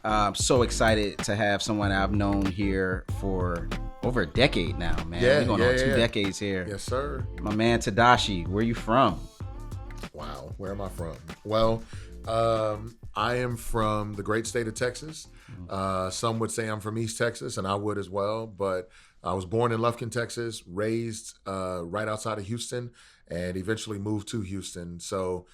I'm so excited to have someone I've known here for over a decade now, man. We're going on 2 decades here. Yes, sir. My man Tedashii, where you from? Wow, where am I from? Well, I am from the great state of Texas. Some would say I'm from East Texas, and I would as well. But I was born in Lufkin, Texas, raised right outside of Houston, and eventually moved to Houston. So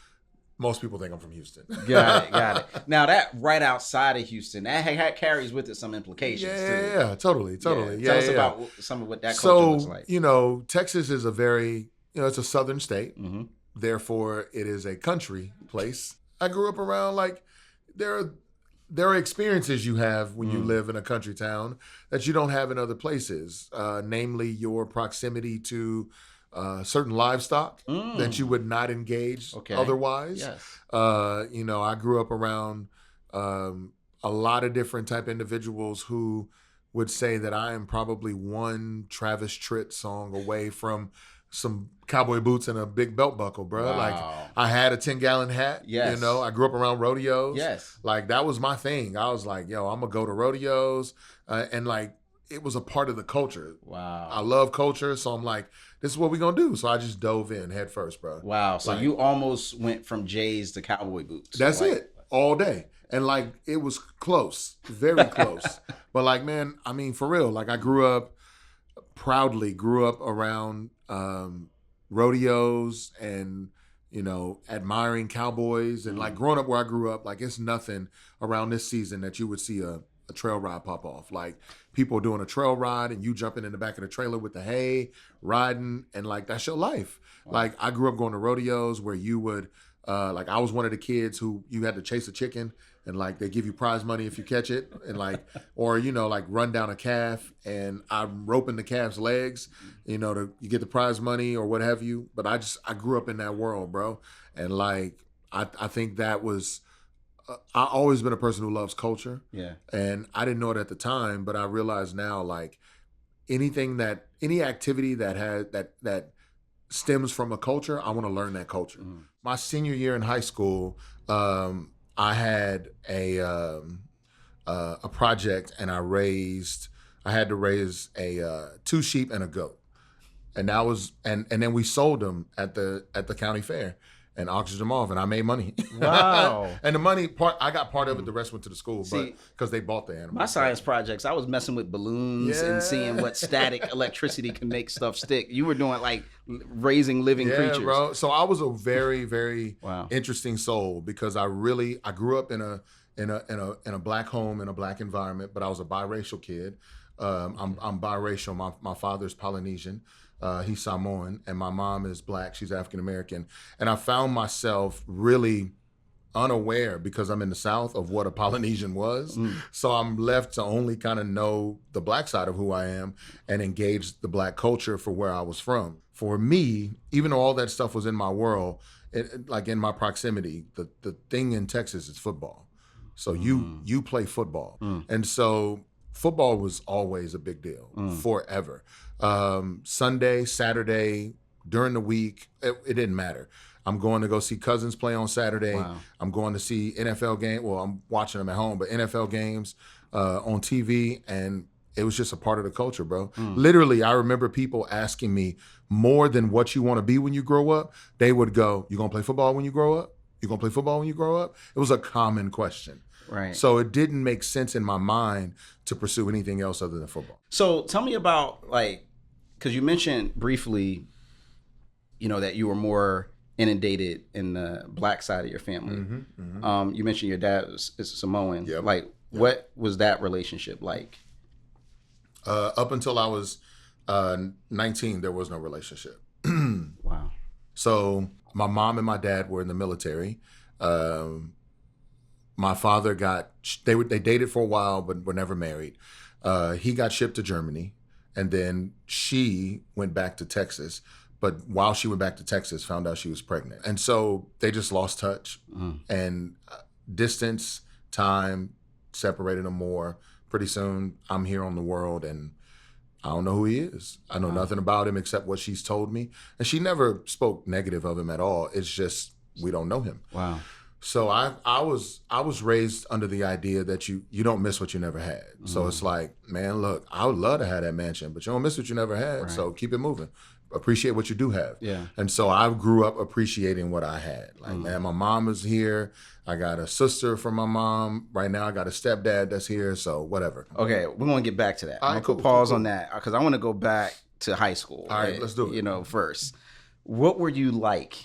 most people think I'm from Houston. Got it. Now that right outside of Houston, that carries with it some implications too. Yeah, totally. Yeah, Tell us about some of what that culture looks like. Texas is a very, it's a southern state. Mm-hmm. Therefore, it is a country place. I grew up around there are experiences you have when you live in a country town that you don't have in other places. Namely, your proximity to certain livestock that you would not engage otherwise. Yes. I grew up around a lot of different type of individuals who would say that I am probably one Travis Tritt song away from some cowboy boots and a big belt buckle, bro. Wow. Like I had a 10-gallon hat. Yes. I grew up around rodeos. Yes. Like that was my thing. I was like, I'm gonna go to rodeos, and it was a part of the culture. Wow. I love culture, so I'm like, this is what we're gonna do. So I just dove in head first, bro. Wow. So you almost went from J's to cowboy boots. That's it. All day. And it was close, very close. But man, I mean, for real, I proudly grew up around rodeos and, admiring cowboys and growing up where I grew up, it's nothing around this season that you would see a trail ride pop off. People doing a trail ride and you jumping in the back of the trailer with the hay, riding, and that's your life. Wow. I grew up going to rodeos where you would, I was one of the kids who you had to chase a chicken and they give you prize money if you catch it and or, run down a calf and I'm roping the calf's legs, you get the prize money or what have you. But I grew up in that world, bro. And I think that was, I always been a person who loves culture. Yeah. And I didn't know it at the time, but I realize now, any activity that stems from a culture, I want to learn that culture. Mm-hmm. My senior year in high school, I had a project, and I had to raise 2 sheep and a goat, and that was and then we sold them at the county fair and auctioned them off, and I made money. Wow! And the money part, I got part of it. The rest went to the school, but because they bought the animals. My science projects, I was messing with balloons and seeing what static electricity can make stuff stick. You were doing raising living creatures. Yeah, bro. So I was a very, very interesting soul because I grew up in a black home in a black environment, but I was a biracial kid. I'm biracial. My father's Polynesian. He's Samoan, and my mom is black. She's African American. And I found myself really unaware, because I'm in the South, of what a Polynesian was. So I'm left to only kind of know the black side of who I am and engage the black culture for where I was from. For me, even though all that stuff was in my world, in my proximity, the thing in Texas is football. So you play football. And so football was always a big deal, forever. Sunday, Saturday, during the week, it didn't matter. I'm going to go see cousins play on Saturday. Wow. I'm going to see NFL games. Well, I'm watching them at home, but NFL games on TV, and it was just a part of the culture, bro. Literally, I remember people asking me more than what you want to be when you grow up. They would go, "You gonna play football when you grow up? You gonna play football when you grow up?" It was a common question. Right. So it didn't make sense in my mind to pursue anything else other than football. So tell me about because you mentioned briefly, that you were more inundated in the black side of your family. You mentioned your dad is Samoan. Yep. What was that relationship like? Up until I was 19, there was no relationship. Wow. So my mom and my dad were in the military. My father they dated for a while, but were never married. He got shipped to Germany, and then she went back to Texas. But while she went back to Texas, found out she was pregnant. And so they just lost touch. And distance, time separated them more. Pretty soon, I'm here on the world, and I don't know who he is. I know nothing about him except what she's told me. And she never spoke negative of him at all. It's just we don't know him. Wow. So I was raised under the idea that you don't miss what you never had. So it's like, man, look, I would love to have that mansion, but you don't miss what you never had. Right. So keep it moving. Appreciate what you do have. Yeah. And so I grew up appreciating what I had. Like, man, my mom is here. I got a sister from my mom. Right now I got a stepdad that's here. So whatever. Okay, we're gonna get back to that. All I'm right, gonna put pause on that because I want to go back to high school. All right, let's do it. You know, first, what were you like?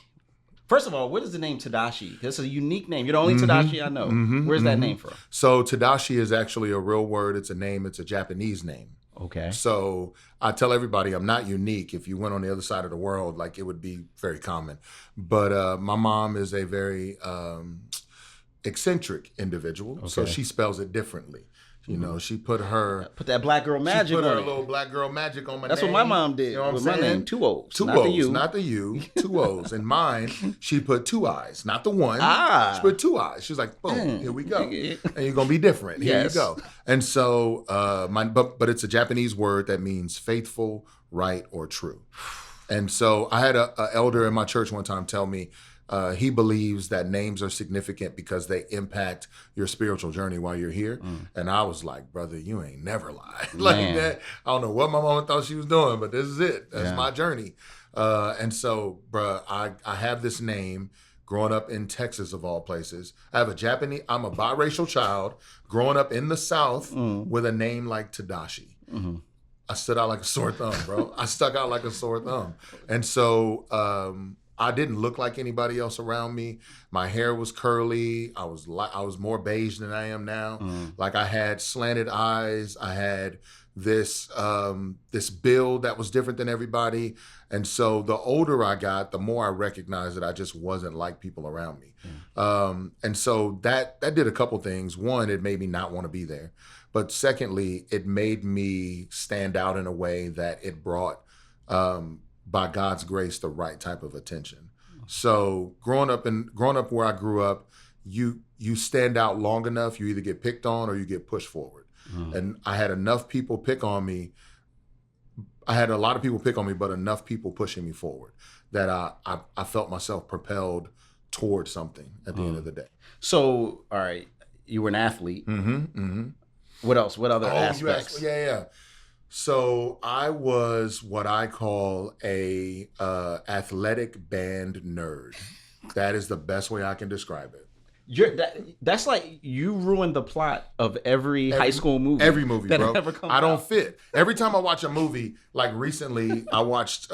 First of all, what is the name Tedashii? It's a unique name. You're the only Tedashii I know. Where's that name from? So Tedashii is actually a real word. It's a name. It's a Japanese name. Okay. So I tell everybody I'm not unique. If you went on the other side of the world, like it would be very common. But my mom is a very eccentric individual. Okay. So she spells it differently. You know, she put that black girl magic on it. She put her little black girl magic on my name. That's what my mom did. You know what with I'm saying? My name, 2 O's. Two not O's, the U. not the U, 2 O's. And mine, she put 2 I's, not the one. She put 2 I's. She's like, boom, here we go. And you're going to be different. Here you go. And so, but it's a Japanese word that means faithful, right, or true. And so I had a elder in my church one time tell me, he believes that names are significant because they impact your spiritual journey while you're here. And I was like, brother, you ain't never lied. Like that. I don't know what my mama thought she was doing, but this is it. That's my journey. And so, bruh, I have this name growing up in Texas of all places. I'm a biracial child growing up in the South with a name like Tedashii. I stood out like a sore thumb, bro. I stuck out like a sore thumb. And so, I didn't look like anybody else around me. My hair was curly. I was more beige than I am now. Like I had slanted eyes. I had this build that was different than everybody. And so the older I got, the more I recognized that I just wasn't like people around me. And so that did a couple things. One, it made me not want to be there. But secondly, it made me stand out in a way that it brought by God's grace, the right type of attention. So growing up where I grew up, you stand out long enough, you either get picked on or you get pushed forward. And I had enough people pick on me. I had a lot of people pick on me, but enough people pushing me forward that I felt myself propelled towards something at the end of the day. So, all right, you were an athlete. What else? What other aspects? Yeah. So I was what I call a athletic band nerd. That is the best way I can describe it. That's like you ruined the plot of every high school movie. Every movie, that bro. Ever come I don't out. fit. Every time I watch a movie, like recently, I watched.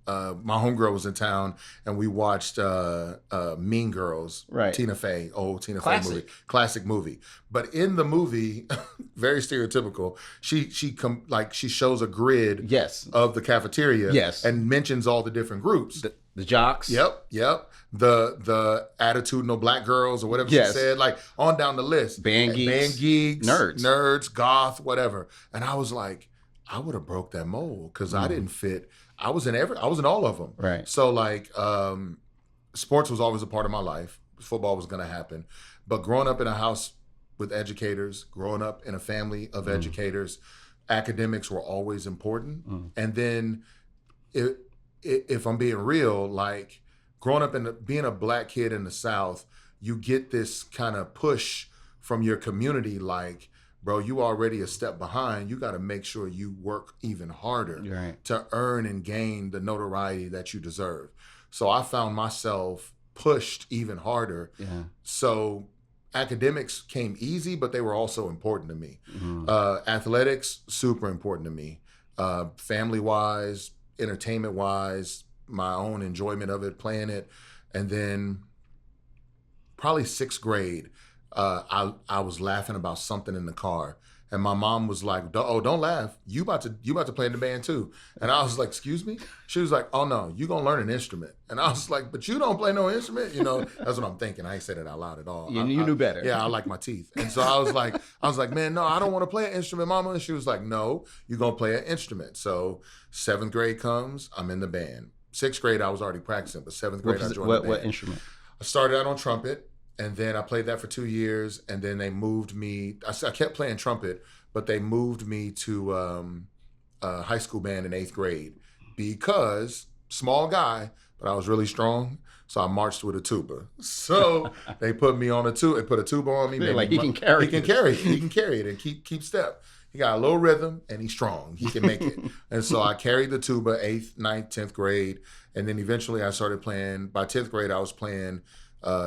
My homegirl was in town, and we watched Mean Girls. Right. Tina Fey, old Tina Classic. Fey movie, classic movie. But in the movie, very stereotypical. She shows a grid. Yes. Of the cafeteria. Yes. And mentions all the different groups. The jocks. Yep. The attitudinal black girls or whatever she said, like on down the list. Band geeks, nerds, goth, whatever. And I was like, I would have broke that mold because I didn't fit. I was in all of them. Right. So like, sports was always a part of my life. Football was going to happen, but growing up in a house with educators, growing up in a family of educators, academics were always important. And then, if I'm being real, like growing up being a black kid in the South, you get this kind of push from your community, like, bro, you already a step behind. You got to make sure you work even harder to earn and gain the notoriety that you deserve. So I found myself pushed even harder. Yeah. So academics came easy, but they were also important to me. Athletics, super important to me. Family-wise, entertainment-wise, my own enjoyment of it, playing it. And then probably 6th grade, I was laughing about something in the car, and my mom was like, "Oh, don't laugh. You about to play in the band too." And I was like, "Excuse me?" She was like, "Oh no, you gonna learn an instrument." And I was like, "But you don't play no instrument?" You know, that's what I'm thinking. I ain't said it out loud at all. You knew better. Yeah, I like my teeth. And so I was like, "Man, no, I don't want to play an instrument, Mama." And she was like, "No, you're gonna play an instrument." So 7th grade comes, I'm in the band. 6th grade, I was already practicing, but 7th grade, I joined the band. What instrument? I started out on trumpet. And then I played that for 2 years, and then they moved me. I kept playing trumpet, but they moved me to a high school band in 8th grade because small guy, but I was really strong. So I marched with a tuba. So they put me on a tuba. They put a tuba on me. They're like, he can carry it. He can carry it and keep step. He got a little rhythm and he's strong. He can make it. And so I carried the tuba 8th, 9th, 10th grade. And then eventually I started playing. By 10th grade, I was playing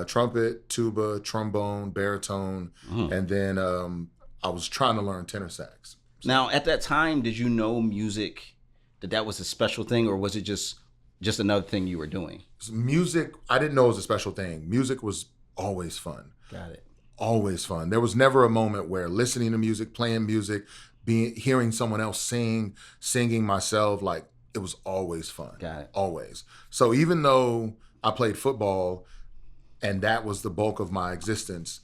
trumpet, tuba, trombone, baritone. And then I was trying to learn tenor sax. Now, at that time, did you know music, that was a special thing, or was it just another thing you were doing? Music, I didn't know it was a special thing. Music was always fun. Got it. Always fun. There was never a moment where listening to music, playing music, hearing someone else singing myself, like it was always fun. Got it. Always. So even though I played football and that was the bulk of my existence,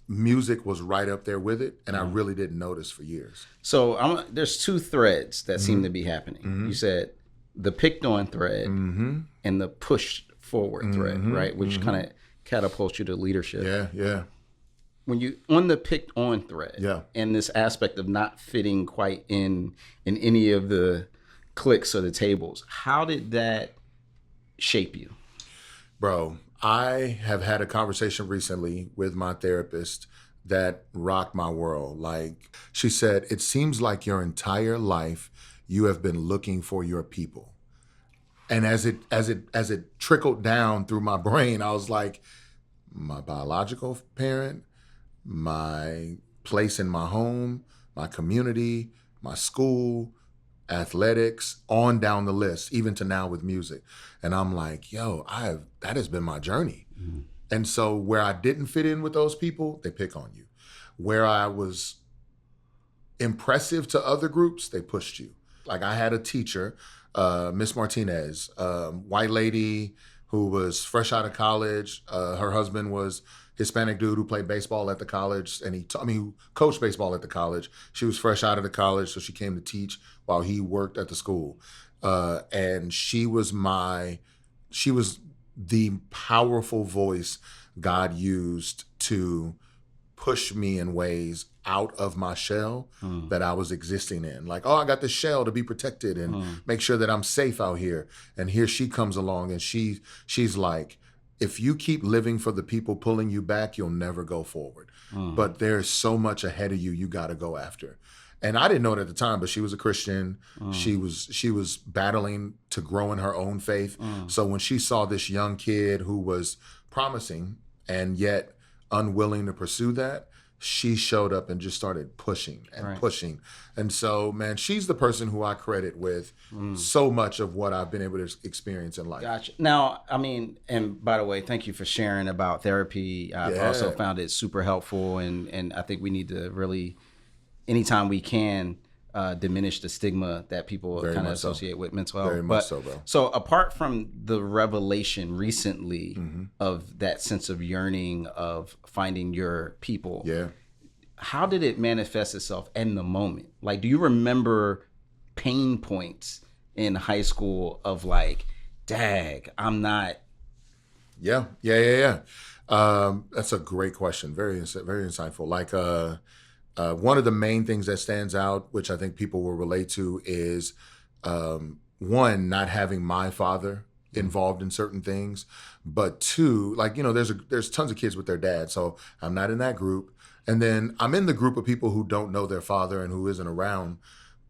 music was right up there with it, and I really didn't notice for years. So there's two threads that seem to be happening. You said the picked on thread and the pushed forward thread, right? Which kind of catapults you to leadership. Yeah. When you on the picked on thread, and this aspect of not fitting quite in any of the cliques or the tables, how did that shape you? Bro, I have had a conversation recently with my therapist that rocked my world. Like, she said, it seems like your entire life you have been looking for your people. And as it trickled down through my brain, I was like, my biological parent, my place in my home, my community, my school, athletics, on down the list, even to now with music. And I'm like, yo, that has been my journey. And so where I didn't fit in with those people, they pick on you. Where I was impressive to other groups, they pushed you. Like, I had a teacher, Miss Martinez, white lady who was fresh out of college. Her husband was Hispanic dude who played baseball at the college, and who coached baseball at the college. She was fresh out of the college, so she came to teach while he worked at the school. And she was the powerful voice God used to push me in ways out of my shell that I was existing in. Like, I got this shell to be protected and make sure that I'm safe out here. And here she comes along, and she's like, if you keep living for the people pulling you back, you'll never go forward. But there's so much ahead of you, you got to go after. And I didn't know it at the time, but she was a Christian. She was battling to grow in her own faith. So when she saw this young kid who was promising and yet unwilling to pursue that, she showed up and just started pushing and pushing. And so, man, she's the person who I credit with so much of what I've been able to experience in life. Gotcha. Now, I mean, and by the way, thank you for sharing about therapy. I've also found it super helpful, and I think we need to really, anytime we can, diminish the stigma that people kind of associate with mental health. Very much so, bro. So apart from the revelation recently of that sense of yearning of finding your people, how did it manifest itself in the moment? Like, do you remember pain points in high school of like, dag, I'm not... Yeah. That's a great question. Very insightful. Like, one of the main things that stands out, which I think people will relate to, is one, not having my father involved in certain things, but two, like, there's tons of kids with their dad, so I'm not in that group. And then I'm in the group of people who don't know their father and who isn't around,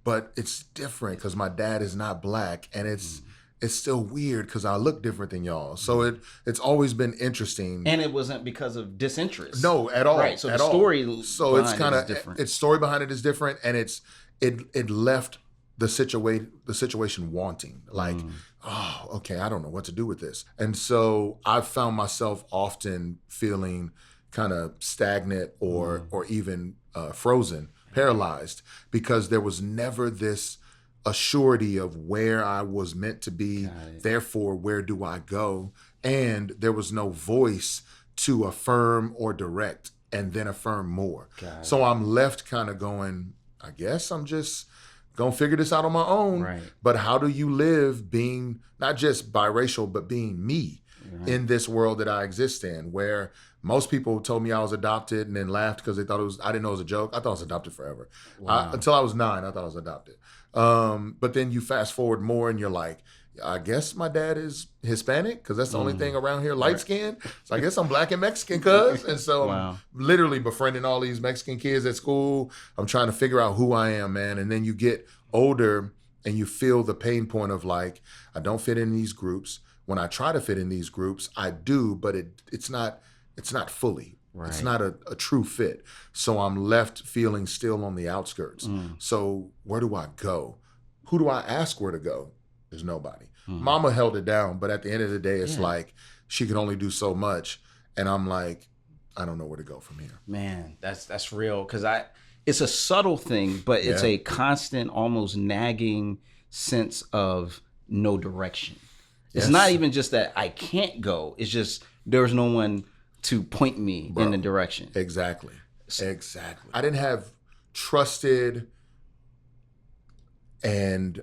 but it's different because my dad is not Black, and it's still weird because I look different than y'all. So it's always been interesting. And it wasn't because of disinterest. No, at all. Right. So the story so it's kind of different. Its story behind it is different, and it left the situation wanting. Like, oh, okay, I don't know what to do with this. And so I've found myself often feeling kind of stagnant or even frozen, paralyzed, because there was never this a surety of where I was meant to be. Therefore, where do I go? And there was no voice to affirm or direct and then affirm more. So I'm left kind of going, I guess I'm just going to figure this out on my own. Right. But how do you live being not just biracial, but being me in this world that I exist in, where most people told me I was adopted and then laughed because they thought I didn't know it was a joke. I thought I was adopted forever. Until I was 9, I thought I was adopted. But then you fast forward more and you're like, I guess my dad is Hispanic because that's the only thing around here light skinned. So I guess I'm black and Mexican, cuz. And so I'm literally befriending all these Mexican kids at school. I'm trying to figure out who I am, man. And then you get older and you feel the pain point of like, I don't fit in these groups. When I try to fit in these groups, I do, but it's not fully. Right. It's not a true fit. So I'm left feeling still on the outskirts. So where do I go? Who do I ask where to go? There's nobody. Mama held it down, but at the end of the day, it's like she can only do so much. And I'm like, I don't know where to go from here. Man, that's real. Because it's a subtle thing, but it's a constant, almost nagging sense of no direction. It's not even just that I can't go. It's just there's no one to point me in the direction. Exactly. I didn't have trusted and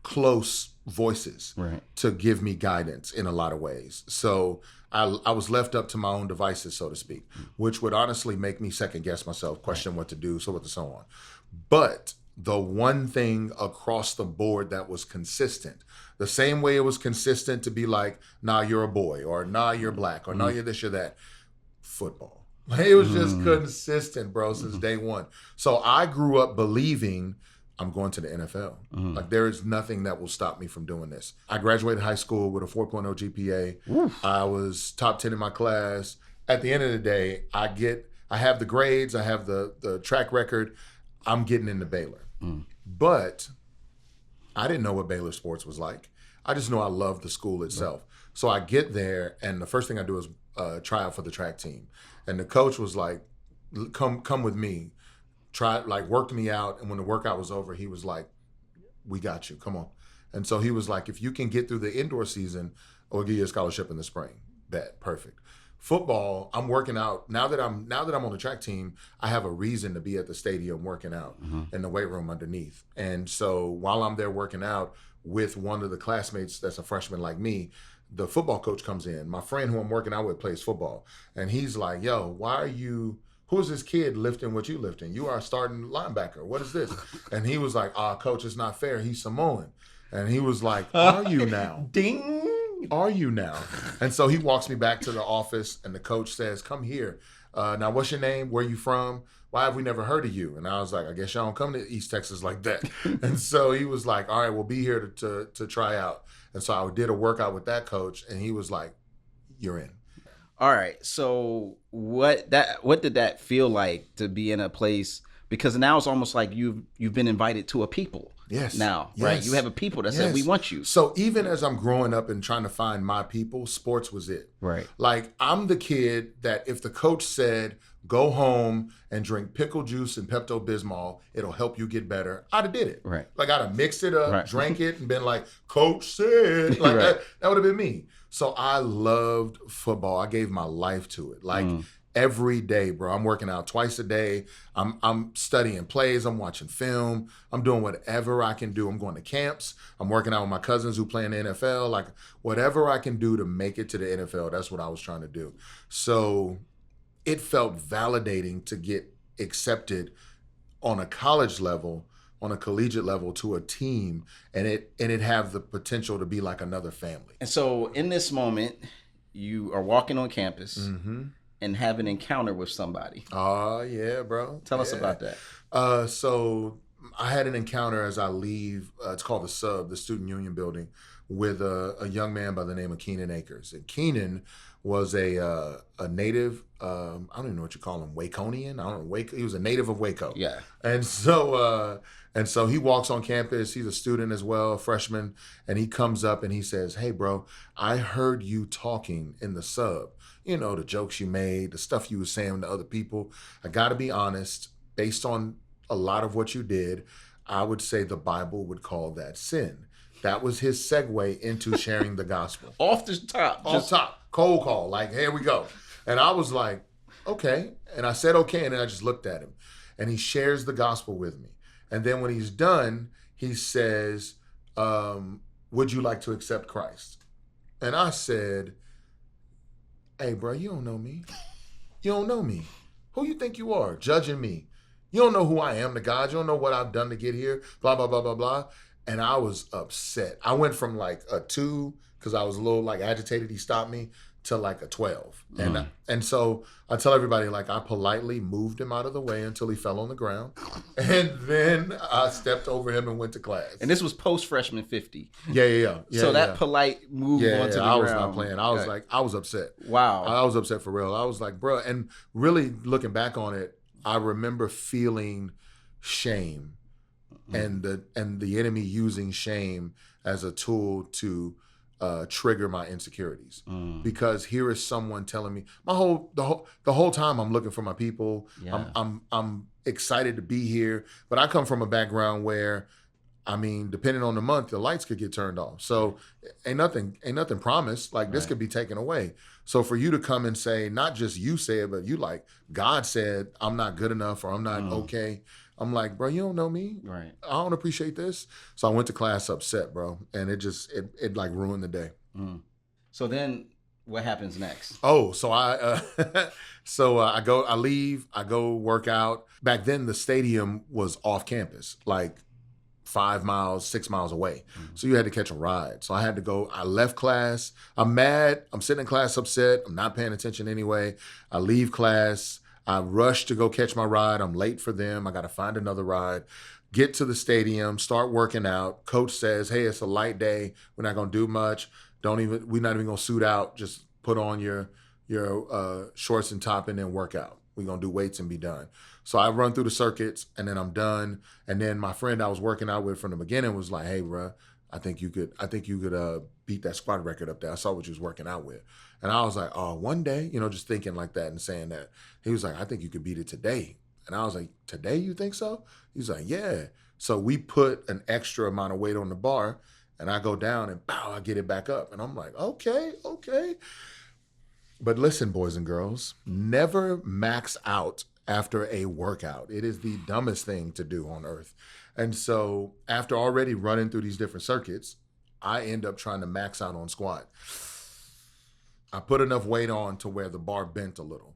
close voices to give me guidance in a lot of ways. So I was left up to my own devices, so to speak, which would honestly make me second guess myself, question what to do, so what and so on. But the one thing across the board that was consistent, the same way it was consistent to be like, nah, you're a boy, or nah, you're black, or nah, you're this, you're that, football. It was just consistent, bro, since day one. So I grew up believing I'm going to the NFL. Like there is nothing that will stop me from doing this. I graduated high school with a 4.0 GPA. I was top 10 in my class. At the end of the day, I have the grades, I have the track record. I'm getting into Baylor. But I didn't know what Baylor sports was like. I just know I loved the school itself. So I get there, and the first thing I do is try out for the track team. And the coach was like, come with me. Worked me out, and when the workout was over, he was like, we got you, come on. And so he was like, if you can get through the indoor season, we'll give you a scholarship in the spring. Bet, perfect. Football, I'm working out. Now that I'm on the track team, I have a reason to be at the stadium working out in the weight room underneath. And so while I'm there working out with one of the classmates that's a freshman like me, the football coach comes in. My friend who I'm working out with plays football. And he's like, yo, who's this kid lifting what you lifting? You are a starting linebacker. What is this? And he was like, coach, it's not fair. He's Samoan. And he was like, are you now? Ding. Are you now? And so he walks me back to the office, and the coach says, come here. Now, what's your name? Where you from? Why have we never heard of you? And I was like, I guess y'all don't come to East Texas like that. And so he was like, all right, we'll be here to try out. And so I did a workout with that coach, and he was like, you're in. All right. So what did that feel like to be in a place? Because now it's almost like you've been invited to a people. Yes. Now, right? You have a people that said, we want you. So even as I'm growing up and trying to find my people, sports was it. Right. Like I'm the kid that if the coach said, go home and drink pickle juice and Pepto-Bismol, it'll help you get better, I'd have did it. Right. Like I'd have mixed it up, drank it, and been like, coach said. Like that would have been me. So I loved football. I gave my life to it. Like every day, bro. I'm working out twice a day. I'm studying plays. I'm watching film. I'm doing whatever I can do. I'm going to camps. I'm working out with my cousins who play in the NFL. Like whatever I can do to make it to the NFL, that's what I was trying to do. So it felt validating to get accepted on a college level, on a collegiate level, to a team, and it have the potential to be like another family. And so in this moment, you are walking on campus and have an encounter with somebody. Oh, yeah, bro. Tell us about that. So I had an encounter as I leave, it's called the Sub, the Student Union Building, with a young man by the name of Keenan Akers. And Keenan was a native, I don't even know what you call him, Waconian? I don't know, he was a native of Waco. Yeah. And so he walks on campus. He's a student as well, a freshman, and he comes up and he says, hey, bro, I heard you talking in the Sub. You know, the jokes you made, the stuff you were saying to other people. I got to be honest, based on a lot of what you did, I would say the Bible would call that sin. That was his segue into sharing the gospel. Off the top. Top. Cold call. Like, here we go. And I was like, okay. And I said, okay. And then I just looked at him. And he shares the gospel with me. And then when he's done, he says, would you like to accept Christ? And I said, hey, bro, you don't know me. You don't know me. Who you think you are, judging me? You don't know who I am to God. You don't know what I've done to get here, blah, blah, blah, blah, blah. And I was upset. I went from like a 2 because I was a little like agitated. He stopped me to like a 12. And so I tell everybody, like, I politely moved him out of the way until he fell on the ground. And then I stepped over him and went to class. And this was post freshman 50. Yeah. So that polite move onto the ground. I was not playing. I was like, I was upset. Wow. I was upset for real. I was like, bro. And really looking back on it, I remember feeling shame and the enemy using shame as a tool to trigger my insecurities. Because here is someone telling me the whole time I'm looking for my people. Yeah. I'm excited to be here, but I come from a background where, I mean, depending on the month, the lights could get turned off. So ain't nothing promised. Like, this could be taken away. So for you to come and say, not just you say it, but you like, God said I'm not good enough or I'm not okay. I'm like, bro, you don't know me. Right. I don't appreciate this. So I went to class upset, bro. And it like ruined the day. So then what happens next? Oh, so I leave, I go work out. Back then the stadium was off campus, like 5 miles, 6 miles away. So you had to catch a ride. So I had to go. I left class. I'm mad. I'm sitting in class upset. I'm not paying attention anyway. I leave class. I rush to go catch my ride. I'm late for them. I got to find another ride. Get to the stadium, start working out. Coach says, hey, it's a light day. We're not going to do much. We're not even going to suit out. Just put on your shorts and top and then work out. We're going to do weights and be done. So I run through the circuits and then I'm done. And then my friend I was working out with from the beginning was like, hey, bro, I think you could beat that squat record up there. I saw what you was working out with. And I was like, oh, one day, just thinking like that and saying that. He was like, I think you could beat it today. And I was like, today you think so? He's like, yeah. So we put an extra amount of weight on the bar and I go down and pow, I get it back up. And I'm like, okay. But listen, boys and girls, never max out after a workout. It is the dumbest thing to do on earth. And so after already running through these different circuits, I end up trying to max out on squat. I put enough weight on to where the bar bent a little.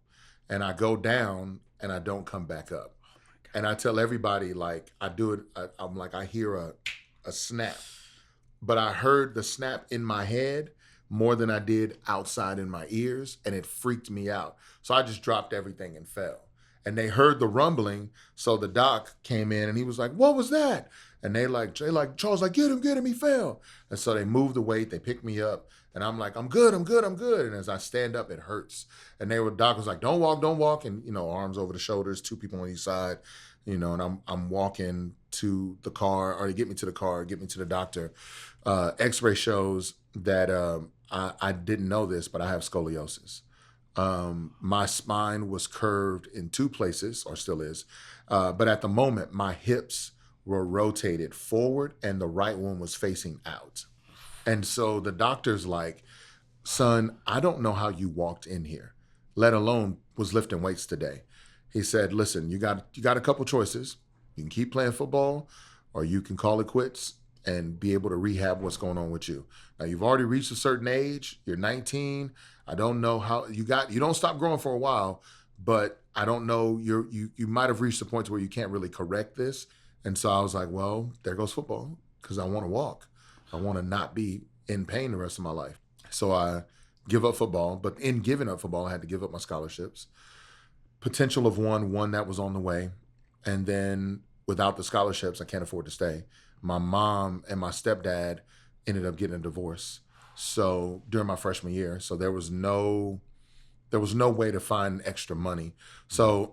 And I go down and I don't come back up. And I tell everybody, like, I do it, I'm like, I hear a snap. But I heard the snap in my head more than I did outside in my ears, and it freaked me out. So I just dropped everything and fell. And they heard the rumbling, so the doc came in and he was like, what was that? And they like, Charles, like, get him, he fell. And so they moved the weight, they picked me up, and I'm like, I'm good. And as I stand up, it hurts. And doc was like, don't walk. And, arms over the shoulders, 2 people on each side, and I'm walking to the car, or they get me to the car, get me to the doctor. X-ray shows that I didn't know this, but I have scoliosis. My spine was curved in 2 places, or still is. But at the moment, my hips were rotated forward and the right one was facing out. And so the doctor's like, son, I don't know how you walked in here, let alone was lifting weights today. He said, listen, you got a couple choices. You can keep playing football or you can call it quits and be able to rehab what's going on with you. Now, you've already reached a certain age. You're 19. I don't know how you don't stop growing for a while, but I don't know, you might have reached a point where you can't really correct this. And so I was like, well, there goes football, because I want to walk. I want to not be in pain the rest of my life. So I give up football, but in giving up football, I had to give up my scholarships. Potential of one that was on the way. And then without the scholarships, I can't afford to stay. My mom and my stepdad ended up getting a divorce. So during my freshman year, so there was no way to find extra money. So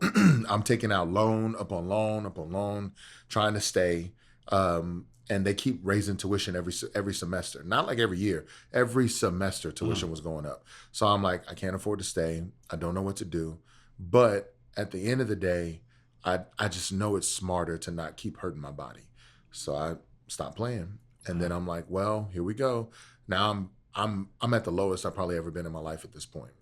I'm taking out loan upon loan, trying to stay. And they keep raising tuition every semester. Not like every year. Every semester tuition was going up. So I'm like, I can't afford to stay. I don't know what to do. But at the end of the day, I just know it's smarter to not keep hurting my body. So I stopped playing. And then I'm like, well, here we go. Now I'm at the lowest I've probably ever been in my life at this point.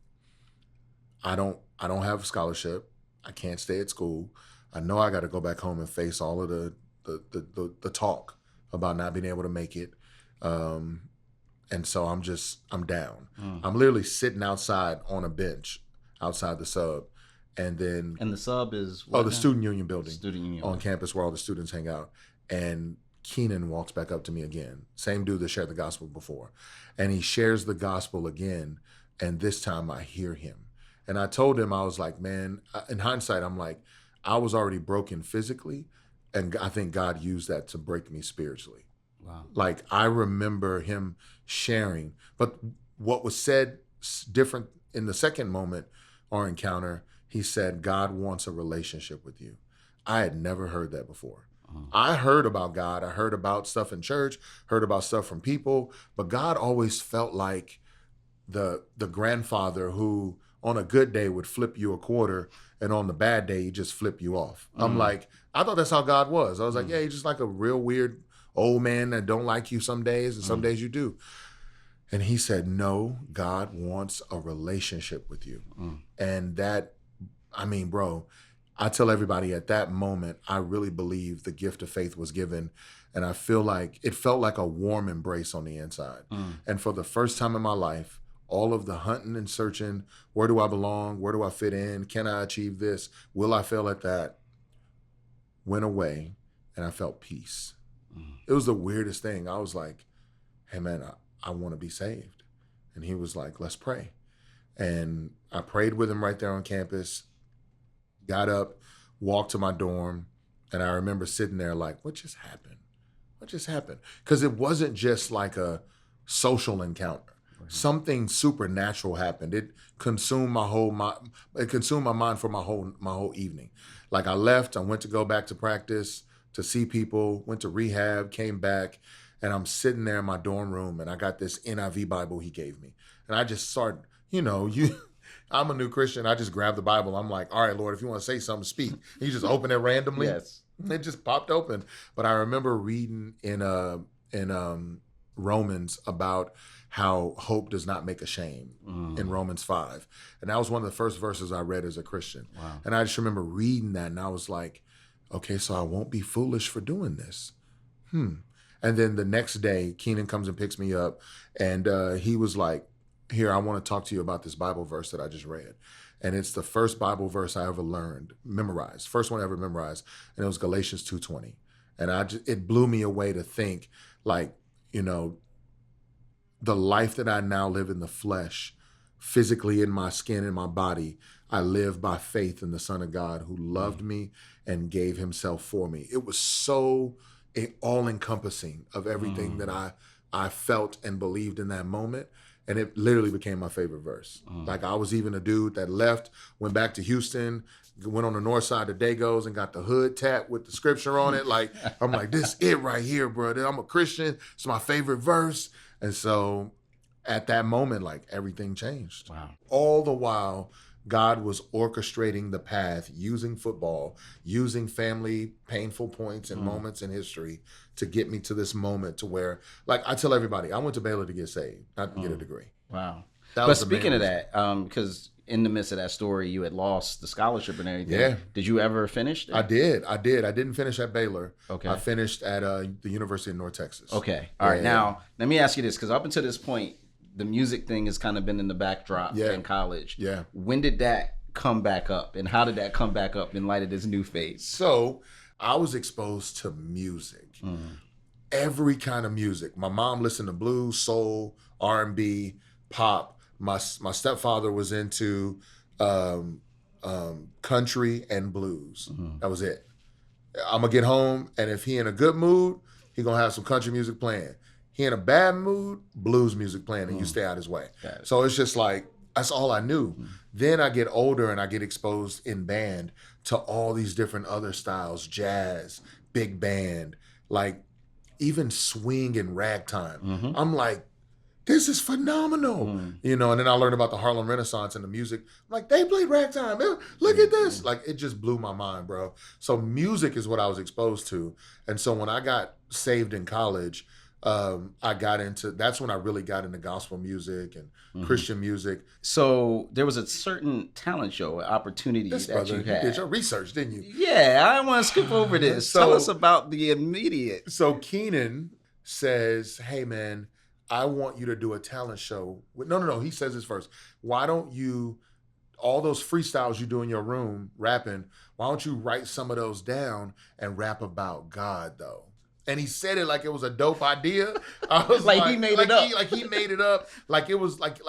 I don't have a scholarship. I can't stay at school. I know I got to go back home and face all of the talk about not being able to make it. And so I'm down. I'm literally sitting outside on a bench outside the sub. And the sub is what the now? student union building. Student union on campus where all the students hang out. And Keenan walks back up to me again. Same dude that shared the gospel before. And he shares the gospel again. And this time I hear him. And I told him, I was like, man, in hindsight, I'm like, I was already broken physically. And I think God used that to break me spiritually. Wow. Like, I remember him sharing. But what was said different in the second moment or encounter, he said, God wants a relationship with you. I had never heard that before. I heard about God. I heard about stuff in church, heard about stuff from people, but God always felt like the grandfather who on a good day would flip you a quarter and on the bad day, he just flip you off. I'm like, I thought that's how God was. I was like, yeah, he's just like a real weird old man that don't like you some days and some days you do. And he said, no, God wants a relationship with you. And that, I mean, bro, I tell everybody at that moment, I really believe the gift of faith was given. And I feel like it felt like a warm embrace on the inside. And for the first time in my life, all of the hunting and searching, where do I belong? Where do I fit in? Can I achieve this? Will I fail at that? Went away and I felt peace. It was the weirdest thing. I was like, hey man, I want to be saved. And he was like, let's pray. And I prayed with him right there on campus. Got up, walked to my dorm, and I remember sitting there like, what just happened? What just happened? Because it wasn't just like a social encounter. Something supernatural happened. It consumed my mind for my whole evening. Like I left, I went to go back to practice, to see people, went to rehab, came back, and I'm sitting there in my dorm room, and I got this NIV Bible he gave me. And I just started, I'm a new Christian. I just grabbed the Bible. I'm like, all right, Lord, if you want to say something, speak. You just open it randomly. Yes. It just popped open. But I remember reading in Romans about how hope does not make ashamed in Romans 5. And that was one of the first verses I read as a Christian. Wow. And I just remember reading that and I was like, okay, so I won't be foolish for doing this. And then the next day, Keenan comes and picks me up and he was like, here, I want to talk to you about this Bible verse that I just read. And it's the first Bible verse I ever memorized. First one I ever memorized. And it was Galatians 2:20. And it blew me away to think like, the life that I now live in the flesh, physically in my skin, in my body, I live by faith in the Son of God who loved me and gave himself for me. It was so all-encompassing of everything that I felt and believed in that moment. And it literally became my favorite verse. Like I was even a dude that left, went back to Houston, went on the north side of Dagos and got the hood tat with the scripture on it. Like, I'm like, this it right here, bro. I'm a Christian. It's my favorite verse. And so at that moment, like everything changed. Wow. All the while, God was orchestrating the path, using football, using family painful points and moments in history to get me to this moment to where, like I tell everybody, I went to Baylor to get saved, not to get a degree. Wow. But speaking of that, because in the midst of that story, you had lost the scholarship and everything. Yeah. Did you ever finish there? I did. I didn't finish at Baylor. Okay. I finished at the University of North Texas. Okay. All right. Now, let me ask you this, because up until this point, the music thing has kind of been in the backdrop in college. Yeah. When did that come back up, and how did that come back up in light of this new phase? So I was exposed to music, every kind of music. My mom listened to blues, soul, R&B, pop. My stepfather was into country and blues. That was it. I'm gonna get home, and if he in a good mood, he gonna have some country music playing. He in a bad mood, blues music playing, and you stay out his way. So it's just like, that's all I knew. Then I get older and I get exposed in band to all these different other styles, jazz, big band, like even swing and ragtime. I'm like, this is phenomenal. And then I learned about the Harlem Renaissance and the music. I'm like, they played ragtime. Look at this. Like, it just blew my mind, bro. So music is what I was exposed to. And so when I got saved in college, that's when I really got into gospel music and Christian music. So there was a certain talent show, opportunity that you had. You did your research, didn't you? Yeah, I want to skip over this. Tell us about the immediate. So Keenan says, hey man, I want you to do a talent show. No. He says this first. Why don't you, all those freestyles you do in your room rapping, why don't you write some of those down and rap about God though? And he said it like it was a dope idea. I was like he made it up. He made it up. Like it was like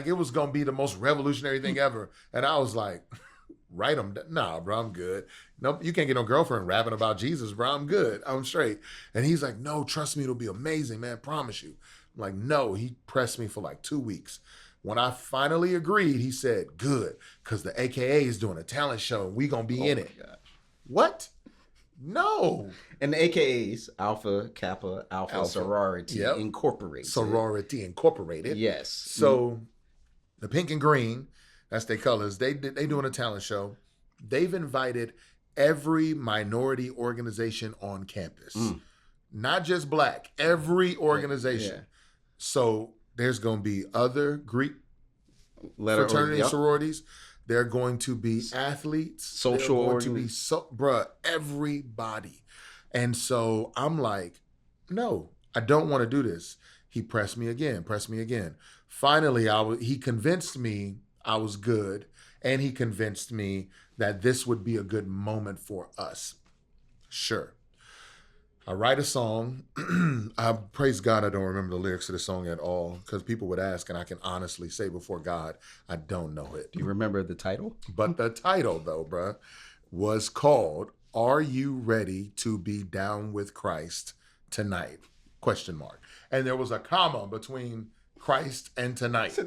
it was gonna be the most revolutionary thing ever. And I was like, write them. Nah, bro, I'm good. Nope, you can't get no girlfriend rapping about Jesus, bro. I'm good. I'm straight. And he's like, no, trust me, it'll be amazing, man. Promise you. I'm like, no. He pressed me for like 2 weeks. When I finally agreed, he said, good, because the AKA is doing a talent show and we gonna be in it. God. What? No. And the AKAs, Alpha, Kappa, Alpha. Sorority Incorporated. Sorority Incorporated. Yes. So the pink and green, that's their colors. They doing a talent show. They've invited every minority organization on campus. Not just black, every organization. Yeah. So there's going to be other Greek fraternity sororities. They're going to be athletes. Social going to be everybody. And so I'm like, no, I don't want to do this. He pressed me again. Finally, he convinced me I was good, and he convinced me that this would be a good moment for us. Sure. I write a song. I praise God I don't remember the lyrics of the song at all, because people would ask, and I can honestly say before God, I don't know it. Do you remember the title? But the title, though, bruh, was called Are You Ready to Be Down with Christ Tonight? ? And there was a comma between Christ and tonight.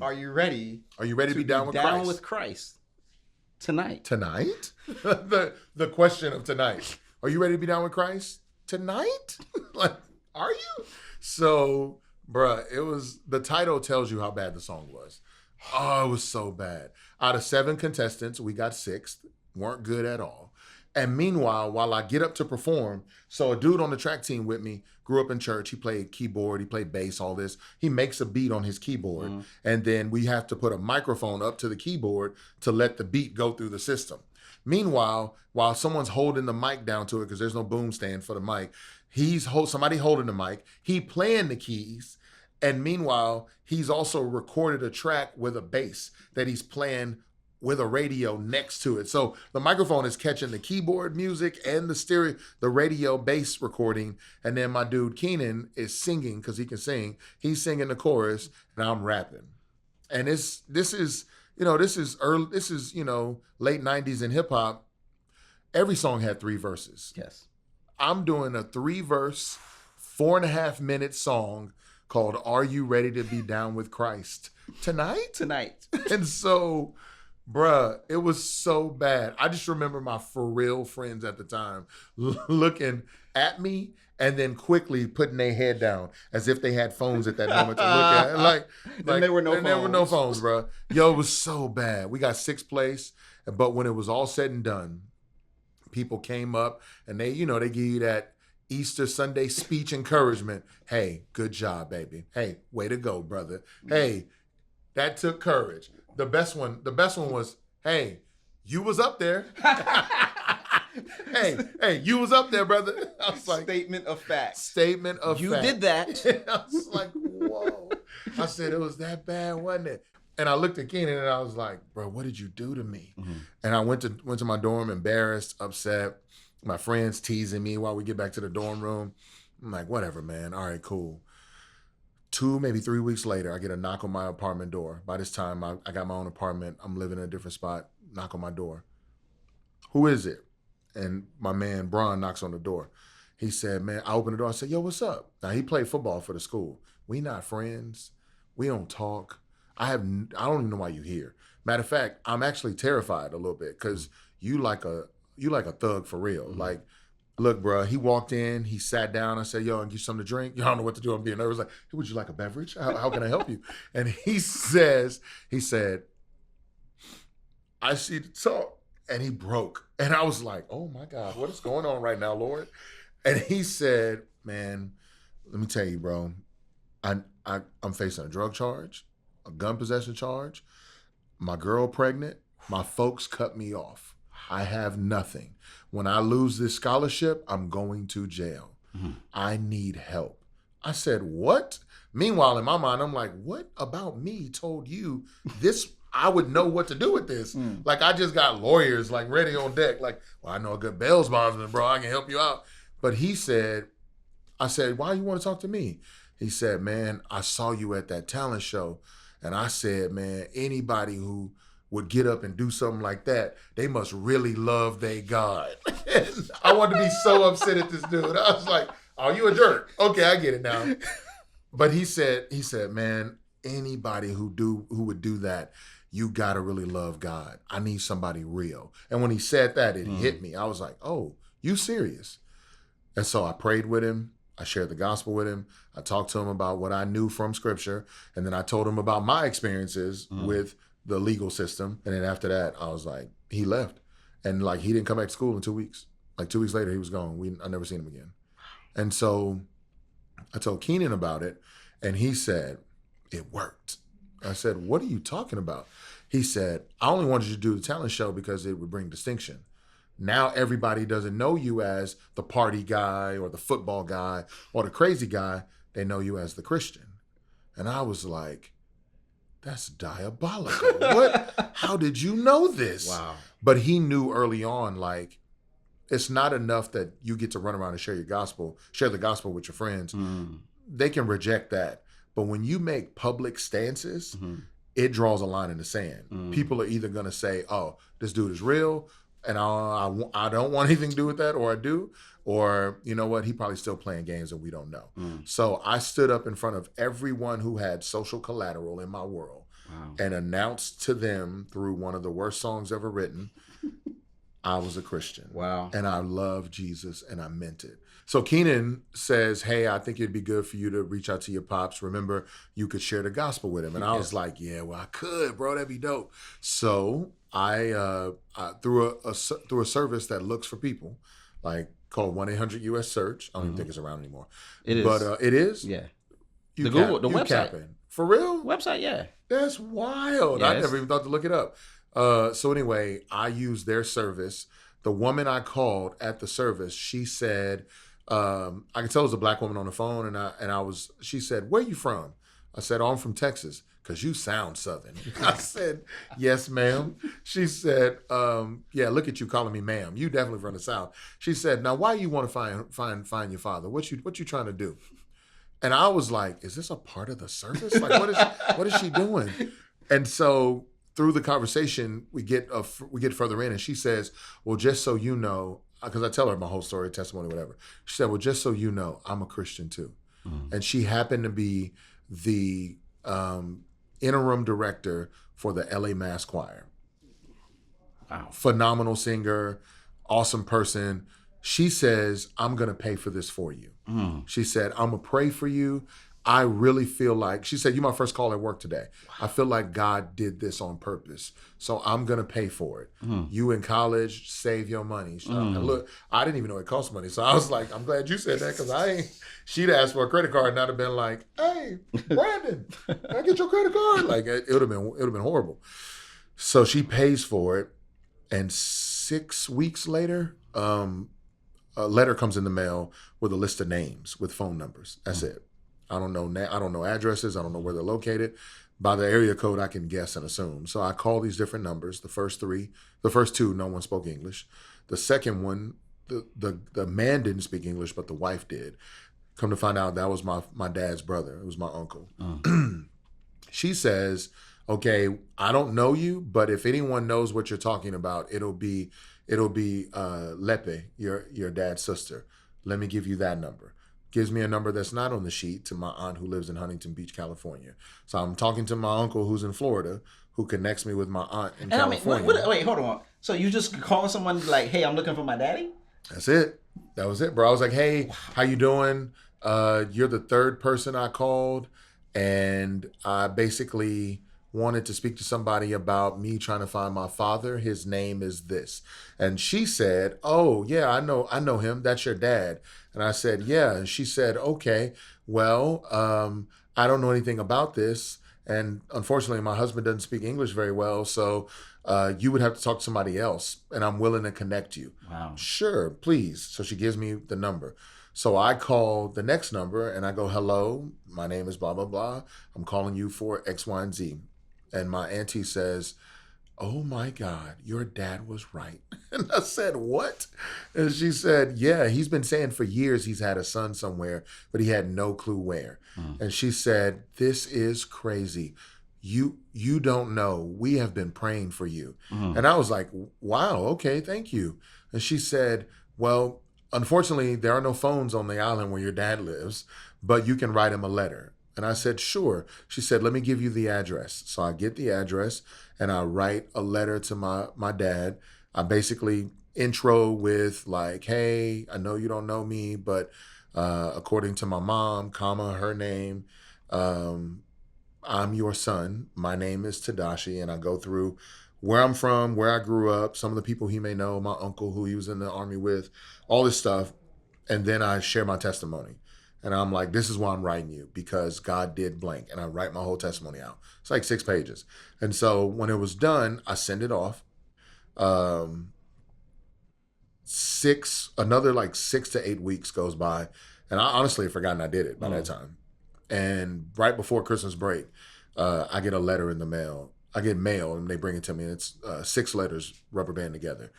Are you ready? Are you ready to be down with Christ? Tonight. The question of tonight. Are you ready to be down with Christ tonight? Like, are you? So, bruh, the title tells you how bad the song was. Oh, it was so bad. Out of 7 contestants, we got 6th. Weren't good at all. And meanwhile, while I get up to perform, so a dude on the track team with me grew up in church. He played keyboard, he played bass, all this. He makes a beat on his keyboard. And then we have to put a microphone up to the keyboard to let the beat go through the system. Meanwhile, while someone's holding the mic down to it, because there's no boom stand for the mic, somebody holding the mic, he playing the keys, and meanwhile, he's also recorded a track with a bass that he's playing with a radio next to it. So the microphone is catching the keyboard music and the radio bass recording, and then my dude Keenan is singing, because he can sing. He's singing the chorus, and I'm rapping. And this is late 90s in hip hop. Every song had 3 verses. Yes. I'm doing a 3-verse, 4.5-minute song called Are You Ready to Be Down with Christ Tonight? And so, bruh, it was so bad. I just remember my for real friends at the time looking at me and then quickly putting their head down as if they had phones at that moment to look at. Like there were no phones. There were no phones, bro. Yo, it was so bad. We got 6th place, but when it was all said and done, people came up and they give you that Easter Sunday speech encouragement. Hey, good job, baby. Hey, way to go, brother. Hey, that took courage. The best one was, hey, you was up there. Hey, you was up there, brother. I was like, Statement of fact. You did that. I was like, whoa. I said, it was that bad, wasn't it? And I looked at Keenan and I was like, bro, what did you do to me? Mm-hmm. And I went to my dorm, embarrassed, upset. My friends teasing me while we get back to the dorm room. I'm like, whatever, man. All right, cool. 2, maybe 3 weeks later, I get a knock on my apartment door. By this time, I got my own apartment. I'm living in a different spot. Knock on my door. Who is it? And my man, Bron, knocks on the door. He said, man, I opened the door. I said, yo, what's up? Now, he played football for the school. We not friends. We don't talk. I don't even know why you're here. Matter of fact, I'm actually terrified a little bit because you like a thug for real. Mm-hmm. Like, look, bro, he walked in, he sat down. I said, yo, and give you something to drink? You don't know what to do. I'm being nervous. Like, hey, would you like a beverage? How can I help you? And he said, I see the talk. And he broke. And I was like, oh my God, what is going on right now, Lord? And he said, man, let me tell you, bro, I'm facing a drug charge, a gun possession charge, my girl pregnant, my folks cut me off. I have nothing. When I lose this scholarship, I'm going to jail. Mm-hmm. I need help. I said, what? Meanwhile, in my mind, I'm like, what about me told you this? I would know what to do with this. Mm. Like, I just got lawyers like ready on deck. Like, well, I know a good bail bondsman, bro. I can help you out. But he said, I said, why you want to talk to me? He said, man, I saw you at that talent show. And I said, man, anybody who would get up and do something like that, they must really love their God. I wanted to be so upset at this dude. I was like, oh, you a jerk. Okay, I get it now. But he said, man, anybody who would do that, you gotta really love God. I need somebody real. And when he said that, it hit me. I was like, oh, you serious? And so I prayed with him. I shared the gospel with him. I talked to him about what I knew from scripture. And then I told him about my experiences with the legal system. And then after that, I was like, he left. And like, he didn't come back to school in 2 weeks. Like 2 weeks later, he was gone. I never seen him again. And so I told Keenan about it. And he said, it worked. I said, what are you talking about? He said, I only wanted you to do the talent show because it would bring distinction. Now everybody doesn't know you as the party guy or the football guy or the crazy guy. They know you as the Christian. And I was like, that's diabolical. What? How did you know this? Wow. But he knew early on, like, it's not enough that you get to run around and share the gospel with your friends. They can reject that. But when you make public stances, it draws a line in the sand. People are either going to say, oh, this dude is real, and I don't want anything to do with that, or I do, or you know what, he probably still playing games and we don't know. So I stood up in front of everyone who had social collateral in my world and announced to them through one of the worst songs ever written, I was a Christian. Wow. And I love Jesus and I meant it. So Keenan says, hey, I think it'd be good for you to reach out to your pops. Remember, you could share the gospel with him. And I was like, yeah, well, I could, bro. That'd be dope. So I through a service that looks for people, like called 1-800-US-SEARCH. I don't even think it's around anymore. It is. But it is? Yeah. The website. Capping. For real? Website, yeah. That's wild. Yes. I never even thought to look it up. So anyway, I used their service. The woman I called at the service, she said, I can tell it was a black woman on the phone, she said, where you from? I said, oh, I'm from Texas, because you sound Southern. I said, yes, ma'am. She said, yeah, look at you calling me ma'am. You definitely from the South. She said, now why you want to find your father? What you trying to do? And I was like, is this a part of the service? Like, what is she doing? And so through the conversation, we get further in, and she says, well, just so you know, because I tell her my whole story, testimony, whatever. She said, well, just so you know, I'm a Christian too. And she happened to be the interim director for the LA Mass Choir. Wow. Phenomenal singer, awesome person. She says, I'm going to pay for this for you. She said, I'm going to pray for you. I really feel like, she said, you're my first call at work today. Wow. I feel like God did this on purpose. So I'm going to pay for it. You in college, save your money. And look, I didn't even know it cost money. So I was like, I'm glad you said that, because she'd asked for a credit card and I'd have been like, hey, Brandon, can I get your credit card? Like, it would have been horrible. So she pays for it. And 6 weeks later, a letter comes in the mail with a list of names with phone numbers. That's it. I don't know addresses. I don't know where they're located. By the area code, I can guess and assume. So I call these different numbers. The first two, no one spoke English. The second one, the man didn't speak English, but the wife did. Come to find out, that was my dad's brother. It was my uncle. She says, okay, I don't know you, but if anyone knows what you're talking about, it'll be Lepe, your dad's sister. Let me give you that number. Gives me a number that's not on the sheet to my aunt who lives in Huntington Beach, California. So I'm talking to my uncle who's in Florida, who connects me with my aunt in California. Wait, hold on. So you just calling someone like, hey, I'm looking for my daddy? That's it. That was it, bro. I was like, hey, how you doing? You're the third person I called, and I basically wanted to speak to somebody about me trying to find my father. His name is this. And she said, oh, yeah, I know him. That's your dad. And I said, yeah. And she said, okay, well, I don't know anything about this. And unfortunately, my husband doesn't speak English very well. So you would have to talk to somebody else. And I'm willing to connect you. Wow. Sure, please. So she gives me the number. So I call the next number and I go, hello, my name is blah, blah, blah. I'm calling you for X, Y, and Z. And my auntie says, oh my God, your dad was right. And I said, what? And she said, yeah, he's been saying for years he's had a son somewhere, but he had no clue where. And she said, this is crazy. You don't know. We have been praying for you. And I was like, wow, okay, thank you. And she said, well, unfortunately, there are no phones on the island where your dad lives, but you can write him a letter. And I said, sure. She said, let me give you the address. So I get the address and I write a letter to my dad. I basically intro with like, hey, I know you don't know me, but according to my mom, comma, her name, I'm your son. My name is Tedashii. And I go through where I'm from, where I grew up, some of the people he may know, my uncle who he was in the army with, all this stuff. And then I share my testimony. And I'm like, this is why I'm writing you, because God did blank. And I write my whole testimony out. It's like 6 pages. And so when it was done, I send it off. Another like 6 to 8 weeks goes by. And I honestly had forgotten I did it by that time. And right before Christmas break, I get a letter in the mail. I get mail and they bring it to me. And it's 6 letters rubber band together.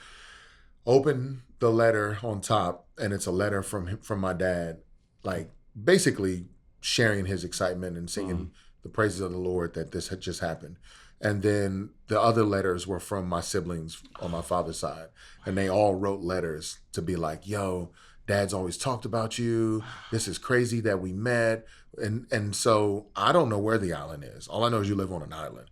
Open the letter on top, and it's a letter from my dad, like basically sharing his excitement and singing the praises of the Lord that this had just happened. And then the other letters were from my siblings on my father's side. And they all wrote letters to be like, yo, Dad's always talked about you. This is crazy that we met. And so I don't know where the island is. All I know is you live on an island.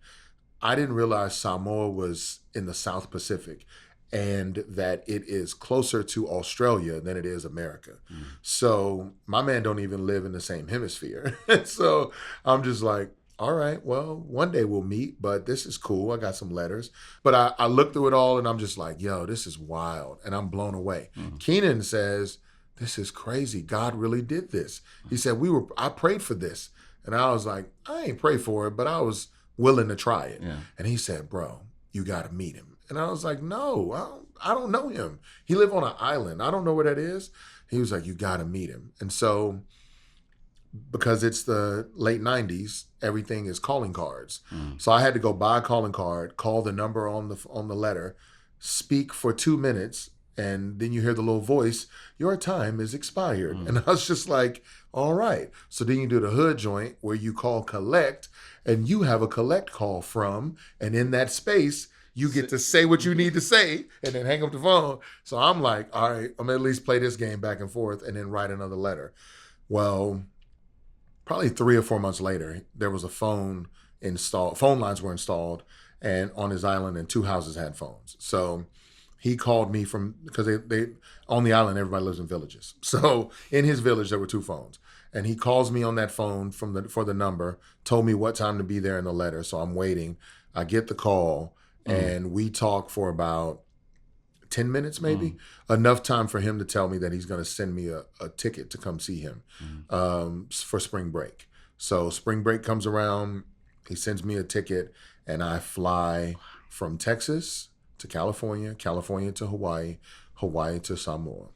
I didn't realize Samoa was in the South Pacific and that it is closer to Australia than it is America. So my man don't even live in the same hemisphere. So I'm just like, all right, well, one day we'll meet, but this is cool. I got some letters. But I look through it all and I'm just like, yo, this is wild. And I'm blown away. Keenan says, this is crazy. God really did this. He said, I prayed for this. And I was like, I ain't prayed for it, but I was willing to try it. Yeah. And he said, bro, you got to meet him. And I was like, no, I don't know him. He lived on an island. I don't know where that is. He was like, you got to meet him. And so because it's the late 90s, everything is calling cards. So I had to go buy a calling card, call the number on the letter, speak for 2 minutes, and then you hear the little voice, your time is expired. And I was just like, all right. So then you do the hood joint where you call collect, and you have a collect call from, and in that space, you get to say what you need to say and then hang up the phone. So I'm like, all right, I'm gonna at least play this game back and forth and then write another letter. Well, probably 3 or 4 months later, there was a phone installed. Phone lines were installed and on his island, and 2 houses had phones. So he called me because they on the island, everybody lives in villages. So in his village, there were 2 phones. And he calls me on that phone for the number, told me what time to be there in the letter. So I'm waiting. I get the call. And we talk for about 10 minutes, maybe, enough time for him to tell me that he's going to send me a ticket to come see him for spring break. So spring break comes around, he sends me a ticket, and I fly from Texas to California, California to Hawaii, Hawaii to Samoa.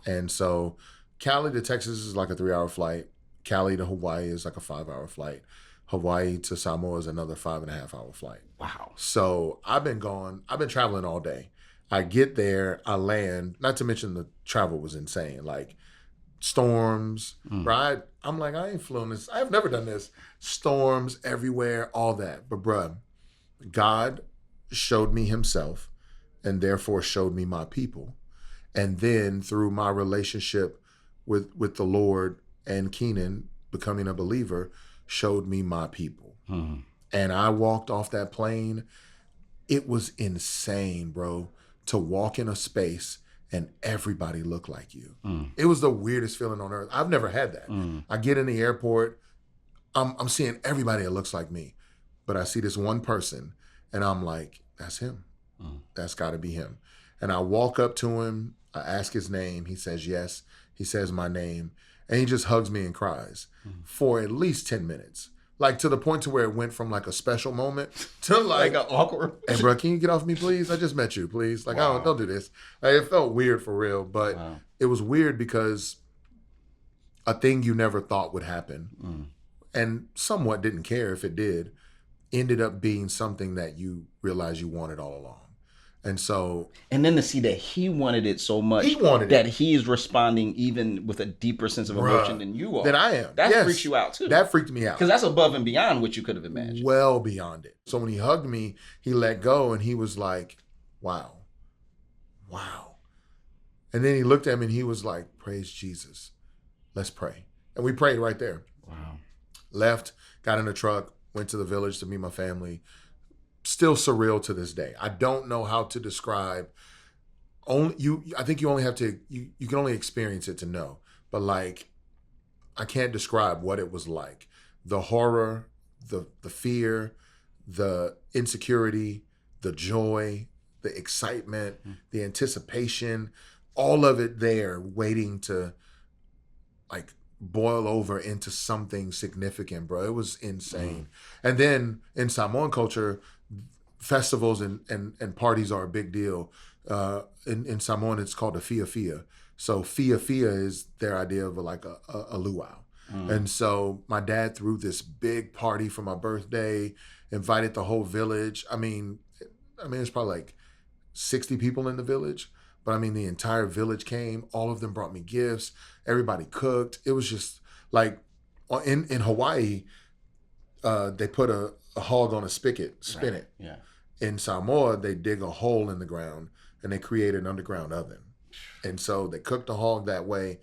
And so Cali to Texas is like a 3-hour flight. Cali to Hawaii is like a 5-hour flight. Hawaii to Samoa is another 5.5-hour flight. Wow. So I've been traveling all day. I get there, I land, not to mention the travel was insane. Like storms, right? I'm like, I ain't flown this. I've never done this. Storms everywhere, all that. But bruh, God showed me himself and therefore showed me my people. And then through my relationship with the Lord and Keenan becoming a believer, showed me my people. And I walked off that plane. It was insane, bro, to walk in a space and everybody looked like you. It was the weirdest feeling on earth. I've never had that. I get in the airport, I'm seeing everybody that looks like me, but I see this one person and I'm like, that's him. That's got to be him. And I walk up to him, I ask his name, he says yes, he says my name, and he just hugs me and cries for at least 10 minutes. Like to the point to where it went from like a special moment to like an awkward. Hey, bro, can you get off me, please? I just met you, please. Like, wow. Don't do this. Like, it felt weird for real, but it was weird because a thing you never thought would happen and somewhat didn't care if it did, ended up being something that you realize you wanted all along. And so, and then to see that he wanted it so much, he is responding even with a deeper sense of emotion than you are. Than I am. That freaks you out too. That freaked me out. Because that's above and beyond what you could have imagined. Well beyond it. So when he hugged me, he let go and he was like, wow. And then he looked at me and he was like, praise Jesus. Let's pray. And we prayed right there. Wow. Left, got in the truck, went to the village to meet my family. Still surreal to this day. I don't know how to describe. I think you only have to. You can only experience it to know. But like, I can't describe what it was like. The horror, the fear, the insecurity, the joy, the excitement, the anticipation, all of it there, waiting to like boil over into something significant, bro. It was insane. And then in Samoan culture, festivals and parties are a big deal. In Samoan, it's called a fia fia. So fia fia is their idea of like a luau. And so my dad threw this big party for my birthday, invited the whole village. I mean, it's probably like 60 people in the village, but I mean, the entire village came. All of them brought me gifts. Everybody cooked. It was just like in Hawaii, they put a hog on a spigot, spin it. Yeah. In Samoa, they dig a hole in the ground and they create an underground oven. And so they cooked the hog that way.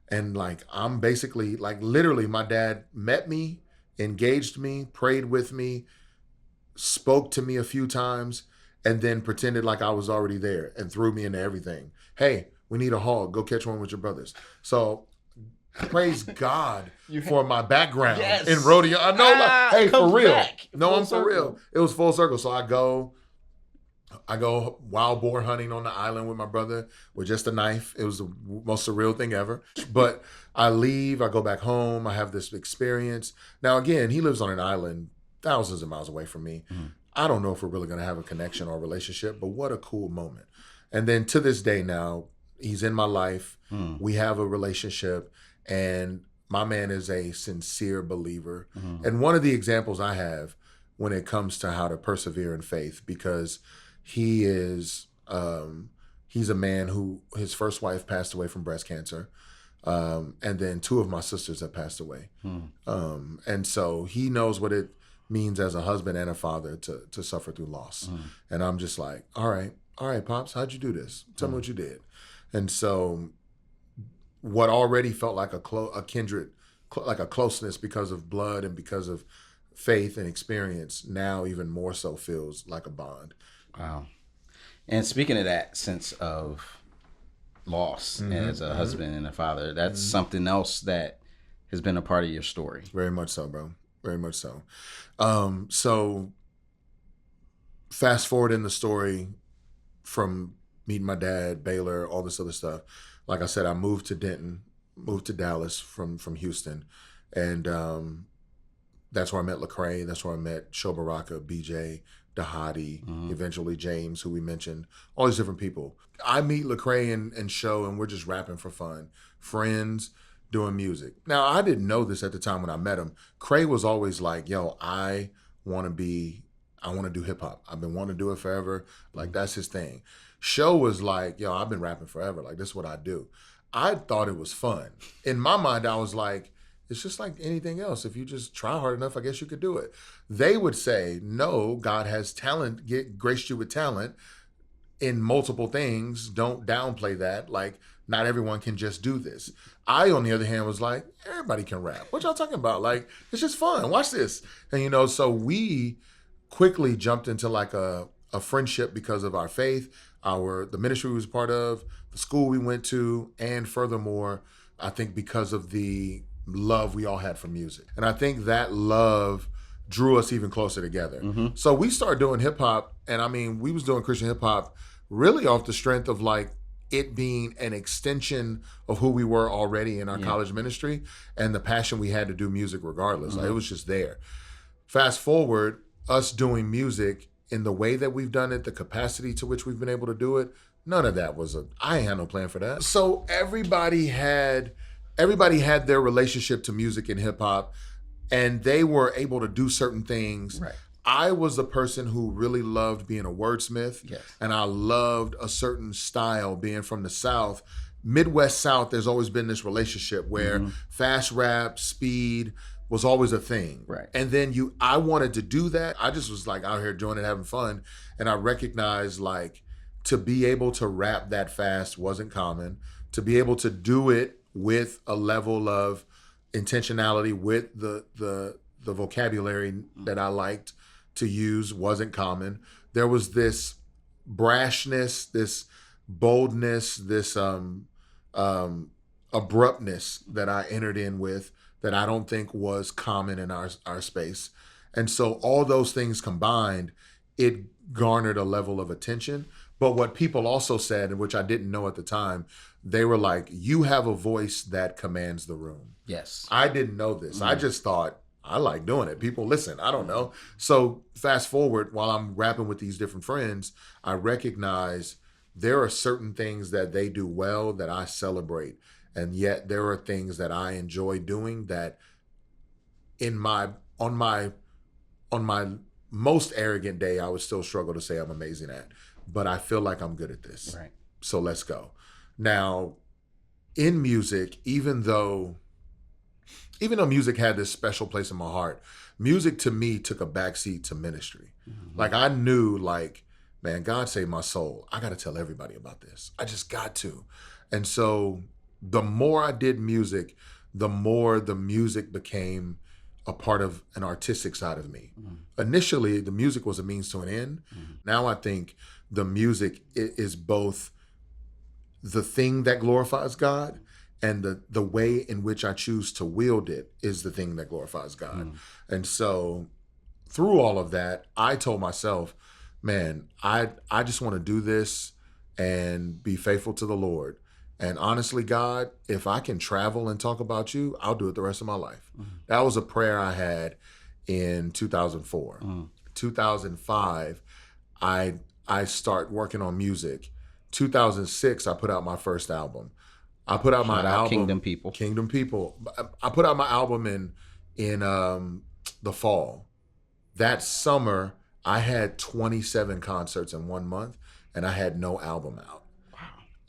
And like, I'm basically like, literally my dad met me, engaged me, prayed with me, spoke to me a few times, and then pretended like I was already there and threw me into everything. Hey, we need a hog. Go catch one with your brothers. So praise God for my background in rodeo. I know, hey, for real. No, I'm for real. It was full circle. So I go wild boar hunting on the island with my brother with just a knife. It was the most surreal thing ever. But I leave, I go back home, I have this experience. Now, again, he lives on an island thousands of miles away from me. I don't know if we're really going to have a connection or a relationship, but what a cool moment. And then to this day now, he's in my life. We have a relationship, and my man is a sincere believer. And one of the examples I have when it comes to how to persevere in faith, because he is, he's a man who, his first wife passed away from breast cancer. And then two of my sisters have passed away. And so he knows what it means as a husband and a father to suffer through loss. And I'm just like, all right, Pops, how'd you do this? Tell me what you did. And so what already felt like a kindred, like a closeness because of blood and because of faith and experience, now even more so feels like a bond. Wow. And speaking of that sense of loss as a husband and a father, that's something else that has been a part of your story. Very much so, bro. Very much so. So fast forward in the story from meeting my dad, Baylor, all this other stuff. Like I said, I moved to Denton, moved to Dallas from Houston. And that's where I met Lecrae. That's where I met Sho Baraka, BJ, Tedashii, eventually James, who we mentioned, all these different people. I meet Lecrae and Sho, and we're just rapping for fun. Friends, doing music. Now, I didn't know this at the time when I met him. Cray was always like, yo, I want to do hip hop. I've been wanting to do it forever. Like, that's his thing. Sho was like, yo, I've been rapping forever. Like, this is what I do. I thought it was fun. In my mind, I was like, it's just like anything else. If you just try hard enough, I guess you could do it. They would say, no, God has talent, graced you with talent in multiple things. Don't downplay that. Like, not everyone can just do this. I, on the other hand, was like, everybody can rap. What y'all talking about? Like, it's just fun. Watch this. And, so we quickly jumped into like a friendship because of our faith, the ministry we was part of, the school we went to, and furthermore, I think because of the love we all had for music. And I think that love drew us even closer together. So we started doing hip hop, and we was doing Christian hip hop really off the strength of like it being an extension of who we were already in our college ministry and the passion we had to do music regardless. Like, it was just there. Fast forward, us doing music in the way that we've done it, the capacity to which we've been able to do it, none of that I ain't had no plan for that. So everybody had their relationship to music and hip hop, and they were able to do certain things. Right. I was the person who really loved being a wordsmith. Yes. And I loved a certain style being from the South. Midwest South, there's always been this relationship where fast rap, speed was always a thing. Right. And then I wanted to do that. I just was like out here doing it, having fun. And I recognized like to be able to rap that fast wasn't common. To be able to do it with a level of intentionality with the vocabulary that I liked to use wasn't common. There was this brashness, this boldness, this abruptness that I entered in with that I don't think was common in our space. And so all those things combined, it garnered a level of attention. But what people also said, and which I didn't know at the time, they were like, you have a voice that commands the room. Yes. I didn't know this. I just thought, I like doing it. People listen. I don't know. So fast forward, while I'm rapping with these different friends, I recognize there are certain things that they do well that I celebrate. And yet there are things that I enjoy doing that on my most arrogant day, I would still struggle to say I'm amazing at. But I feel like I'm good at this. Right. So let's go. Now, in music, even though music had this special place in my heart, music to me took a backseat to ministry. Mm-hmm. Like I knew, like, man, God saved my soul. I got to tell everybody about this. I just got to. And so the more I did music, the more the music became a part of an artistic side of me. Mm-hmm. Initially, the music was a means to an end. Mm-hmm. Now I think the music is both the thing that glorifies God, and the way in which I choose to wield it is the thing that glorifies God. And so through all of that, I told myself, man, I just want to do this and be faithful to the Lord. And honestly, God, if I can travel and talk about you, I'll do it the rest of my life. That was a prayer I had in 2004. 2005, I start working on music. 2006, I put out my first album. I put out my album, Kingdom People. I put out my album in the fall. That summer, I had 27 concerts in 1 month, and I had no album out. Wow!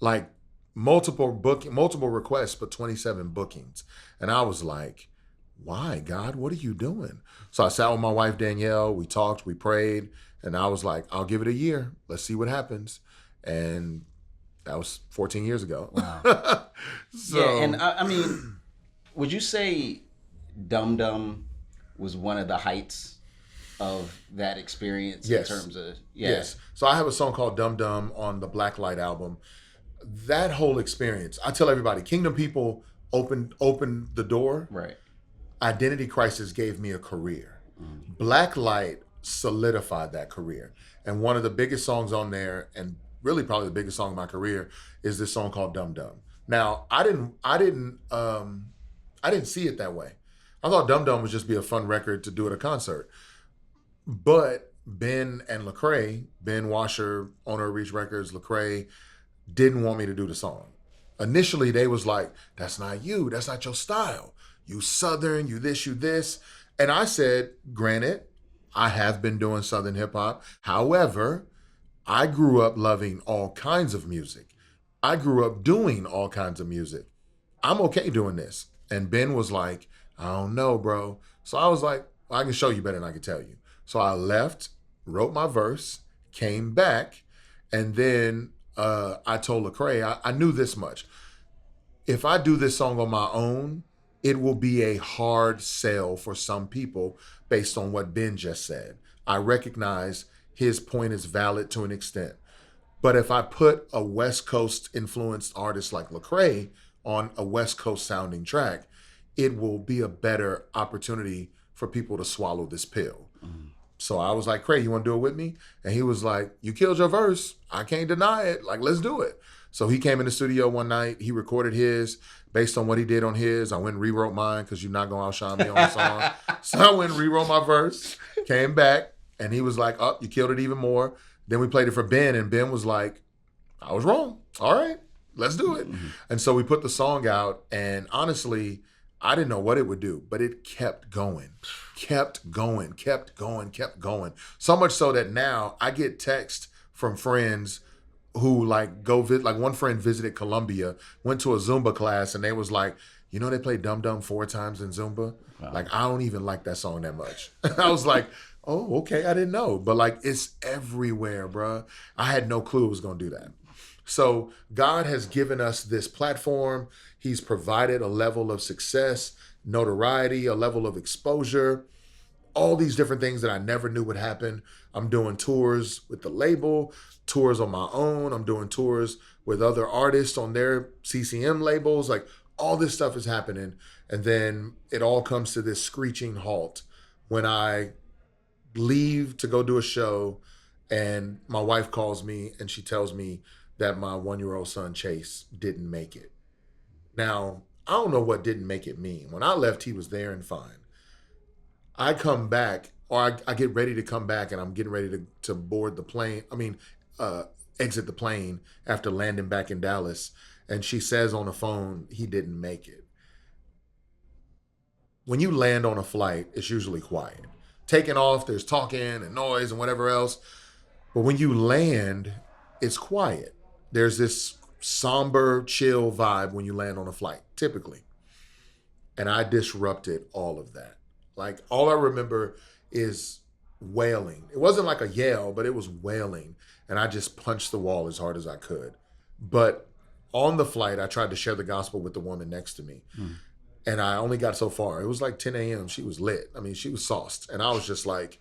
Like multiple requests, but 27 bookings, and I was like, "Why, God? What are you doing?" So I sat with my wife Danielle. We talked, we prayed, and I was like, "I'll give it a year. Let's see what happens." And that was 14 years ago. Wow. So, yeah, and I mean, would you say Dum Dum was one of the heights of that experience? Yes. In terms of, yes. So I have a song called Dum Dum on the Black Light album. That whole experience, I tell everybody, Kingdom People opened the door. Right. Identity Crisis gave me a career. Black Light solidified that career. And one of the biggest songs on there, and really probably the biggest song of my career, is this song called Dum Dum. Now, I didn't see it that way. I thought Dum Dum would just be a fun record to do at a concert. But Ben and Lecrae, Ben Washer, owner of Reach Records, Lecrae, didn't want me to do the song. Initially, they was like, "That's not you. That's not your style. You Southern, you this, you this." And I said, granted, I have been doing Southern hip hop. However, I grew up loving all kinds of music. I grew up doing all kinds of music. I'm okay doing this. And Ben was like, "I don't know, bro." So I was like, well, I can show you better than I can tell you. So I left, wrote my verse, came back, and then I told Lecrae, I knew this much. If I do this song on my own, it will be a hard sell for some people based on what Ben just said. I recognize his point is valid to an extent. But if I put a West Coast influenced artist like Lecrae on a West Coast sounding track, it will be a better opportunity for people to swallow this pill. So I was like, "Craig, you want to do it with me?" And he was like, "You killed your verse. I can't deny it. Like, let's do it." So he came in the studio one night. He recorded his. Based on what he did on his, I went and rewrote mine because you're not going to outshine me on the song. So I went and rewrote my verse, came back, and he was like, "Oh, you killed it even more." Then we played it for Ben, and Ben was like, "I was wrong. All right, let's do it." And so we put the song out, and honestly, I didn't know what it would do, but it kept going, kept going, kept going, kept going. So much so that now I get texts from friends who like go visit. Like one friend visited Columbia, went to a Zumba class, and they was like, you know, they play Dum Dum 4 times in Zumba. Wow. Like, I don't even like that song that much. I was like, oh, okay, I didn't know. But like, it's everywhere, bruh. I had no clue it was gonna do that. So God has given us this platform. He's provided a level of success, notoriety, a level of exposure, all these different things that I never knew would happen. I'm doing tours with the label, tours on my own. I'm doing tours with other artists on their CCM labels. Like all this stuff is happening. And then it all comes to this screeching halt when I leave to go do a show and my wife calls me and she tells me that my 1-year-old son Chase didn't make it. Now, I don't know what didn't make it mean. When I left, he was there and fine. I come back, or I get ready to come back, and I'm getting ready to board the plane. Exit the plane after landing back in Dallas. And she says on the phone, he didn't make it. When you land on a flight, it's usually quiet. Taking off, there's talking and noise and whatever else. But when you land, it's quiet. There's this somber, chill vibe when you land on a flight, typically. And I disrupted all of that. Like, all I remember is wailing. It wasn't like a yell, but it was wailing. And I just punched the wall as hard as I could. But on the flight, I tried to share the gospel with the woman next to me. And I only got so far. It was like 10 a.m. She was lit. I mean, she was sauced. And I was just like,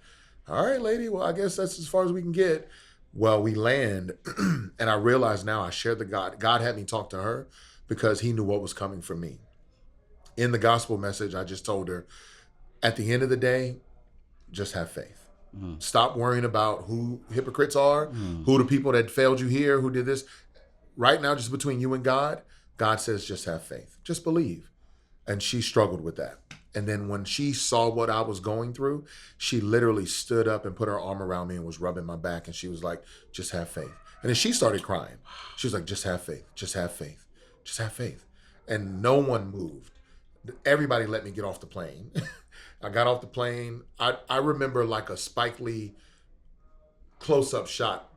all right, lady, well, I guess that's as far as we can get. Well, we land, and I realized now I shared the God. God had me talk to her because he knew what was coming for me. In the gospel message, I just told her, at the end of the day, just have faith. Stop worrying about who hypocrites are, who the people that failed you here, who did this. Right now, just between you and God, God says just have faith. Just believe. And she struggled with that. And then when she saw what I was going through, she literally stood up and put her arm around me and was rubbing my back. And she was like, just have faith. And then she started crying. She was like, just have faith, just have faith, just have faith. And no one moved. Everybody let me get off the plane. I got off the plane. I remember like a Spike Lee close-up shot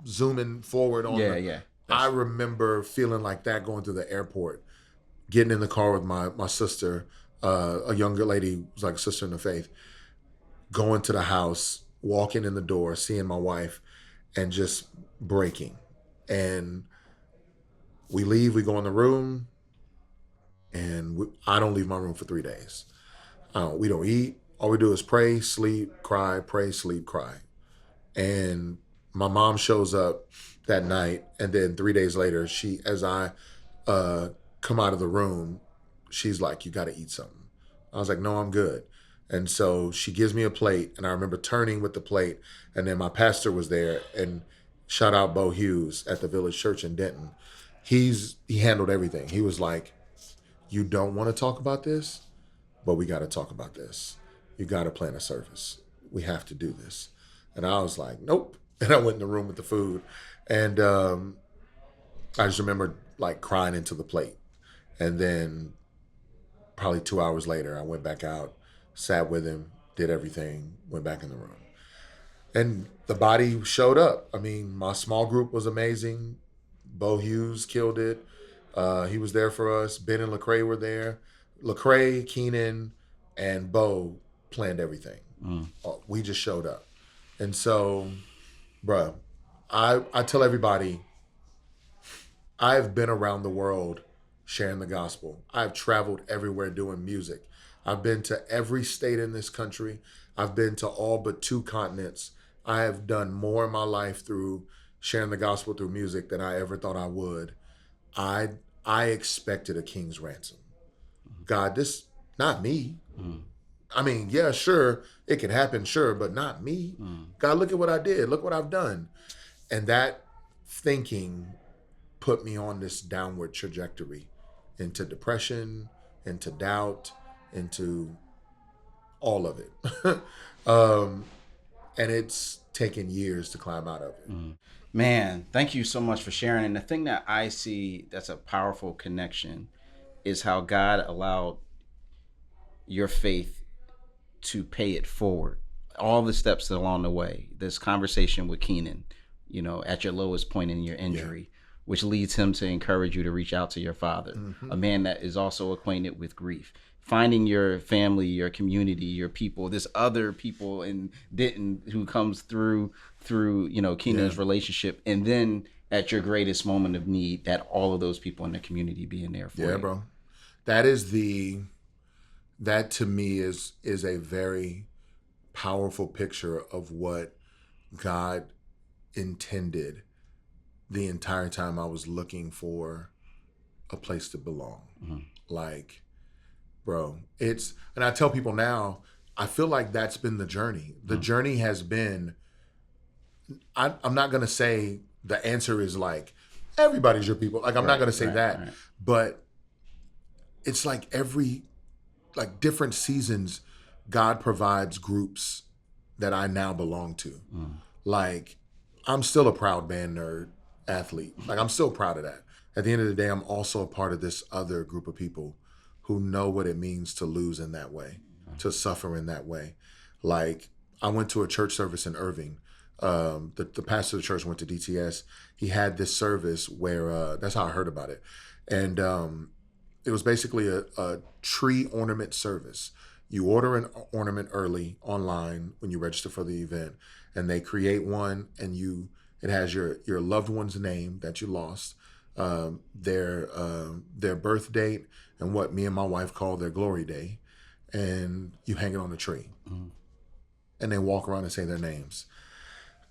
zooming forward on I remember feeling like that going through the airport, getting in the car with my sister, a younger lady who was like a sister in the faith, going to the house, walking in the door, seeing my wife, and just breaking. And we leave, we go in the room, and I don't leave my room for 3 days. We don't eat. All we do is pray, sleep, cry, pray, sleep, cry. And my mom shows up that night, and then 3 days later, as I come out of the room, she's like, you got to eat something. I was like, no, I'm good. And so she gives me a plate, and I remember turning with the plate, and then my pastor was there, and shout out Bo Hughes at the Village Church in Denton. He handled everything. He was like, you don't want to talk about this, but we got to talk about this. You got to plan a service. We have to do this. And I was like, nope. And I went in the room with the food. And I just remember like crying into the plate. And then probably 2 hours later, I went back out, sat with him, did everything, went back in the room. And the body showed up. I mean, my small group was amazing. Bo Hughes killed it. He was there for us. Ben and Lecrae were there. Lecrae, Keenan, and Bo planned everything. We just showed up. And so, bruh, I tell everybody, I've been around the world sharing the gospel. I've traveled everywhere doing music. I've been to every state in this country. I've been to all but 2 continents. I have done more in my life through sharing the gospel through music than I ever thought I would. I expected a king's ransom. God, this, not me. I mean, yeah, sure, it can happen, sure, but not me. God, look at what I did. Look what I've done. And that thinking put me on this downward trajectory into depression, into doubt, into all of it. And it's taken years to climb out of it. Man, thank you so much for sharing. And the thing that I see that's a powerful connection is how God allowed your faith to pay it forward. All the steps along the way. This conversation with Keenan, you know, at your lowest point in your injury, which leads him to encourage you to reach out to your father, a man that is also acquainted with grief. Finding your family, your community, your people, this other people in Denton who comes through, you know, Keenan's relationship, and then at your greatest moment of need, that all of those people in the community being there for you. Yeah, bro. That to me is a very powerful picture of what God intended the entire time I was looking for a place to belong. Like, bro, and I tell people now, I feel like that's been the journey. The journey has been, I'm not going to say the answer is like, everybody's your people. Like, I'm not going to say that. But it's like different seasons, God provides groups that I now belong to. Like, I'm still a proud band nerd athlete. Like, I'm still proud of that. At the end of the day, I'm also a part of this other group of people who know what it means to lose in that way, to suffer in that way. Like, I went to a church service in Irving. The pastor of the church went to DTS. He had this service where, that's how I heard about it. And it was basically a tree ornament service. You order an ornament early online when you register for the event, and they create one, and it has your loved one's name that you lost, their birth date, and what me and my wife call their glory day, and you hang it on the tree. And they walk around and say their names.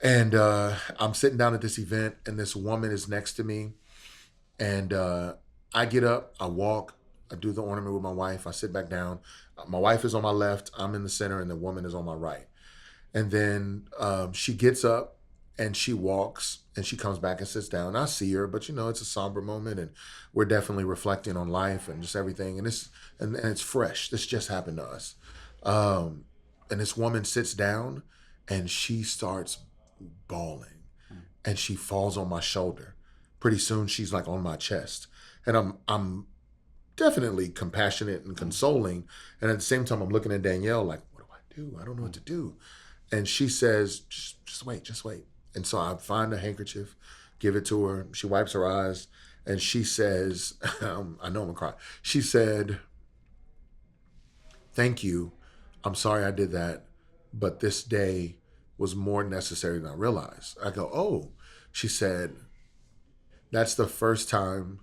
And I'm sitting down at this event, and this woman is next to me, and I get up, I walk, I do the ornament with my wife, I sit back down. My wife is on my left, I'm in the center, and the woman is on my right. And then she gets up and she walks and she comes back and sits down. I see her, but you know, it's a somber moment, and we're definitely reflecting on life and just everything. And it's fresh. This just happened to us. And this woman sits down and she starts bawling, and she falls on my shoulder. Pretty soon she's like on my chest, and I'm definitely compassionate and consoling. And at the same time, I'm looking at Danielle like, what do I do? I don't know what to do. And she says, just wait. And so I find a handkerchief, give it to her. She wipes her eyes, and she says, I know I'm gonna cry. She said, thank you. I'm sorry I did that, but this day was more necessary than I realized. I go, oh. She said, that's the first time,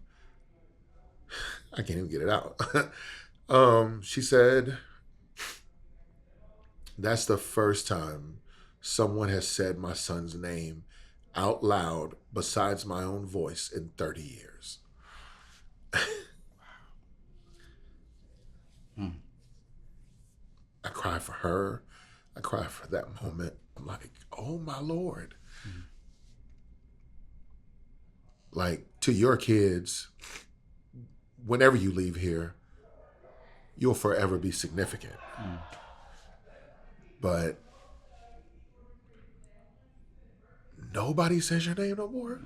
I can't even get it out. She said, that's the first time someone has said my son's name out loud besides my own voice in 30 years. I cry for her. I cry for that moment. I'm like, oh my Lord. Like, to your kids, whenever you leave here, you'll forever be significant. But nobody says your name no more.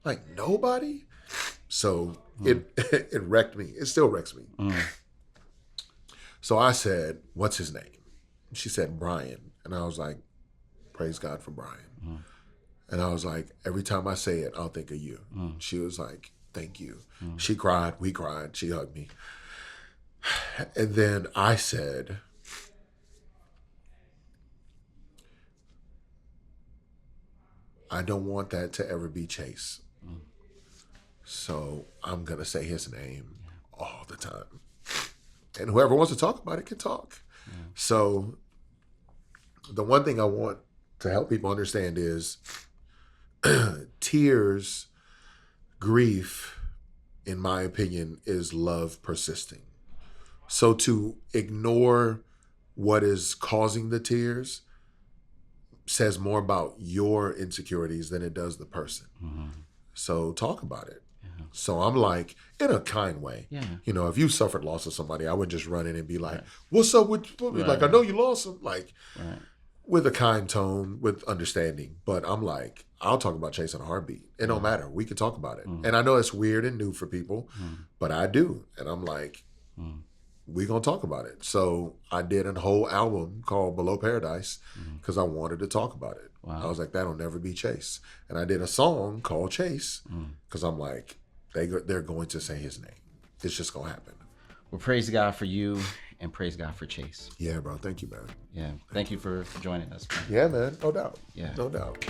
Like, nobody. So it wrecked me. It still wrecks me. So I said, what's his name? She said, Brian. And I was like, praise God for Brian. And I was like, every time I say it, I'll think of you. She was like, thank you. She cried. We cried. She hugged me. And then I said, I don't want that to ever be Chase. So I'm going to say his name all the time. And whoever wants to talk about it can talk. So the one thing I want to help people understand is tears, grief, in my opinion, is love persisting. So to ignore what is causing the tears says more about your insecurities than it does the person. So talk about it. So I'm like, in a kind way. You know, if you suffered loss of somebody, I would just run in and be like, what's up with like, I know you lost them. Like, with a kind tone, with understanding. But I'm like, I'll talk about Chase in a heartbeat. It don't matter. We can talk about it. And I know it's weird and new for people, but I do. And I'm like, we gonna talk about it. So I did a whole album called Below Paradise because I wanted to talk about it. Wow. I was like, that'll never be Chase. And I did a song called Chase because I'm like, they're going to say his name. It's just gonna happen. Well, praise God for you and praise God for Chase. Yeah, bro. Thank you, man. Yeah. Thank you for joining us, man. Yeah, man. No doubt. Yeah. No doubt.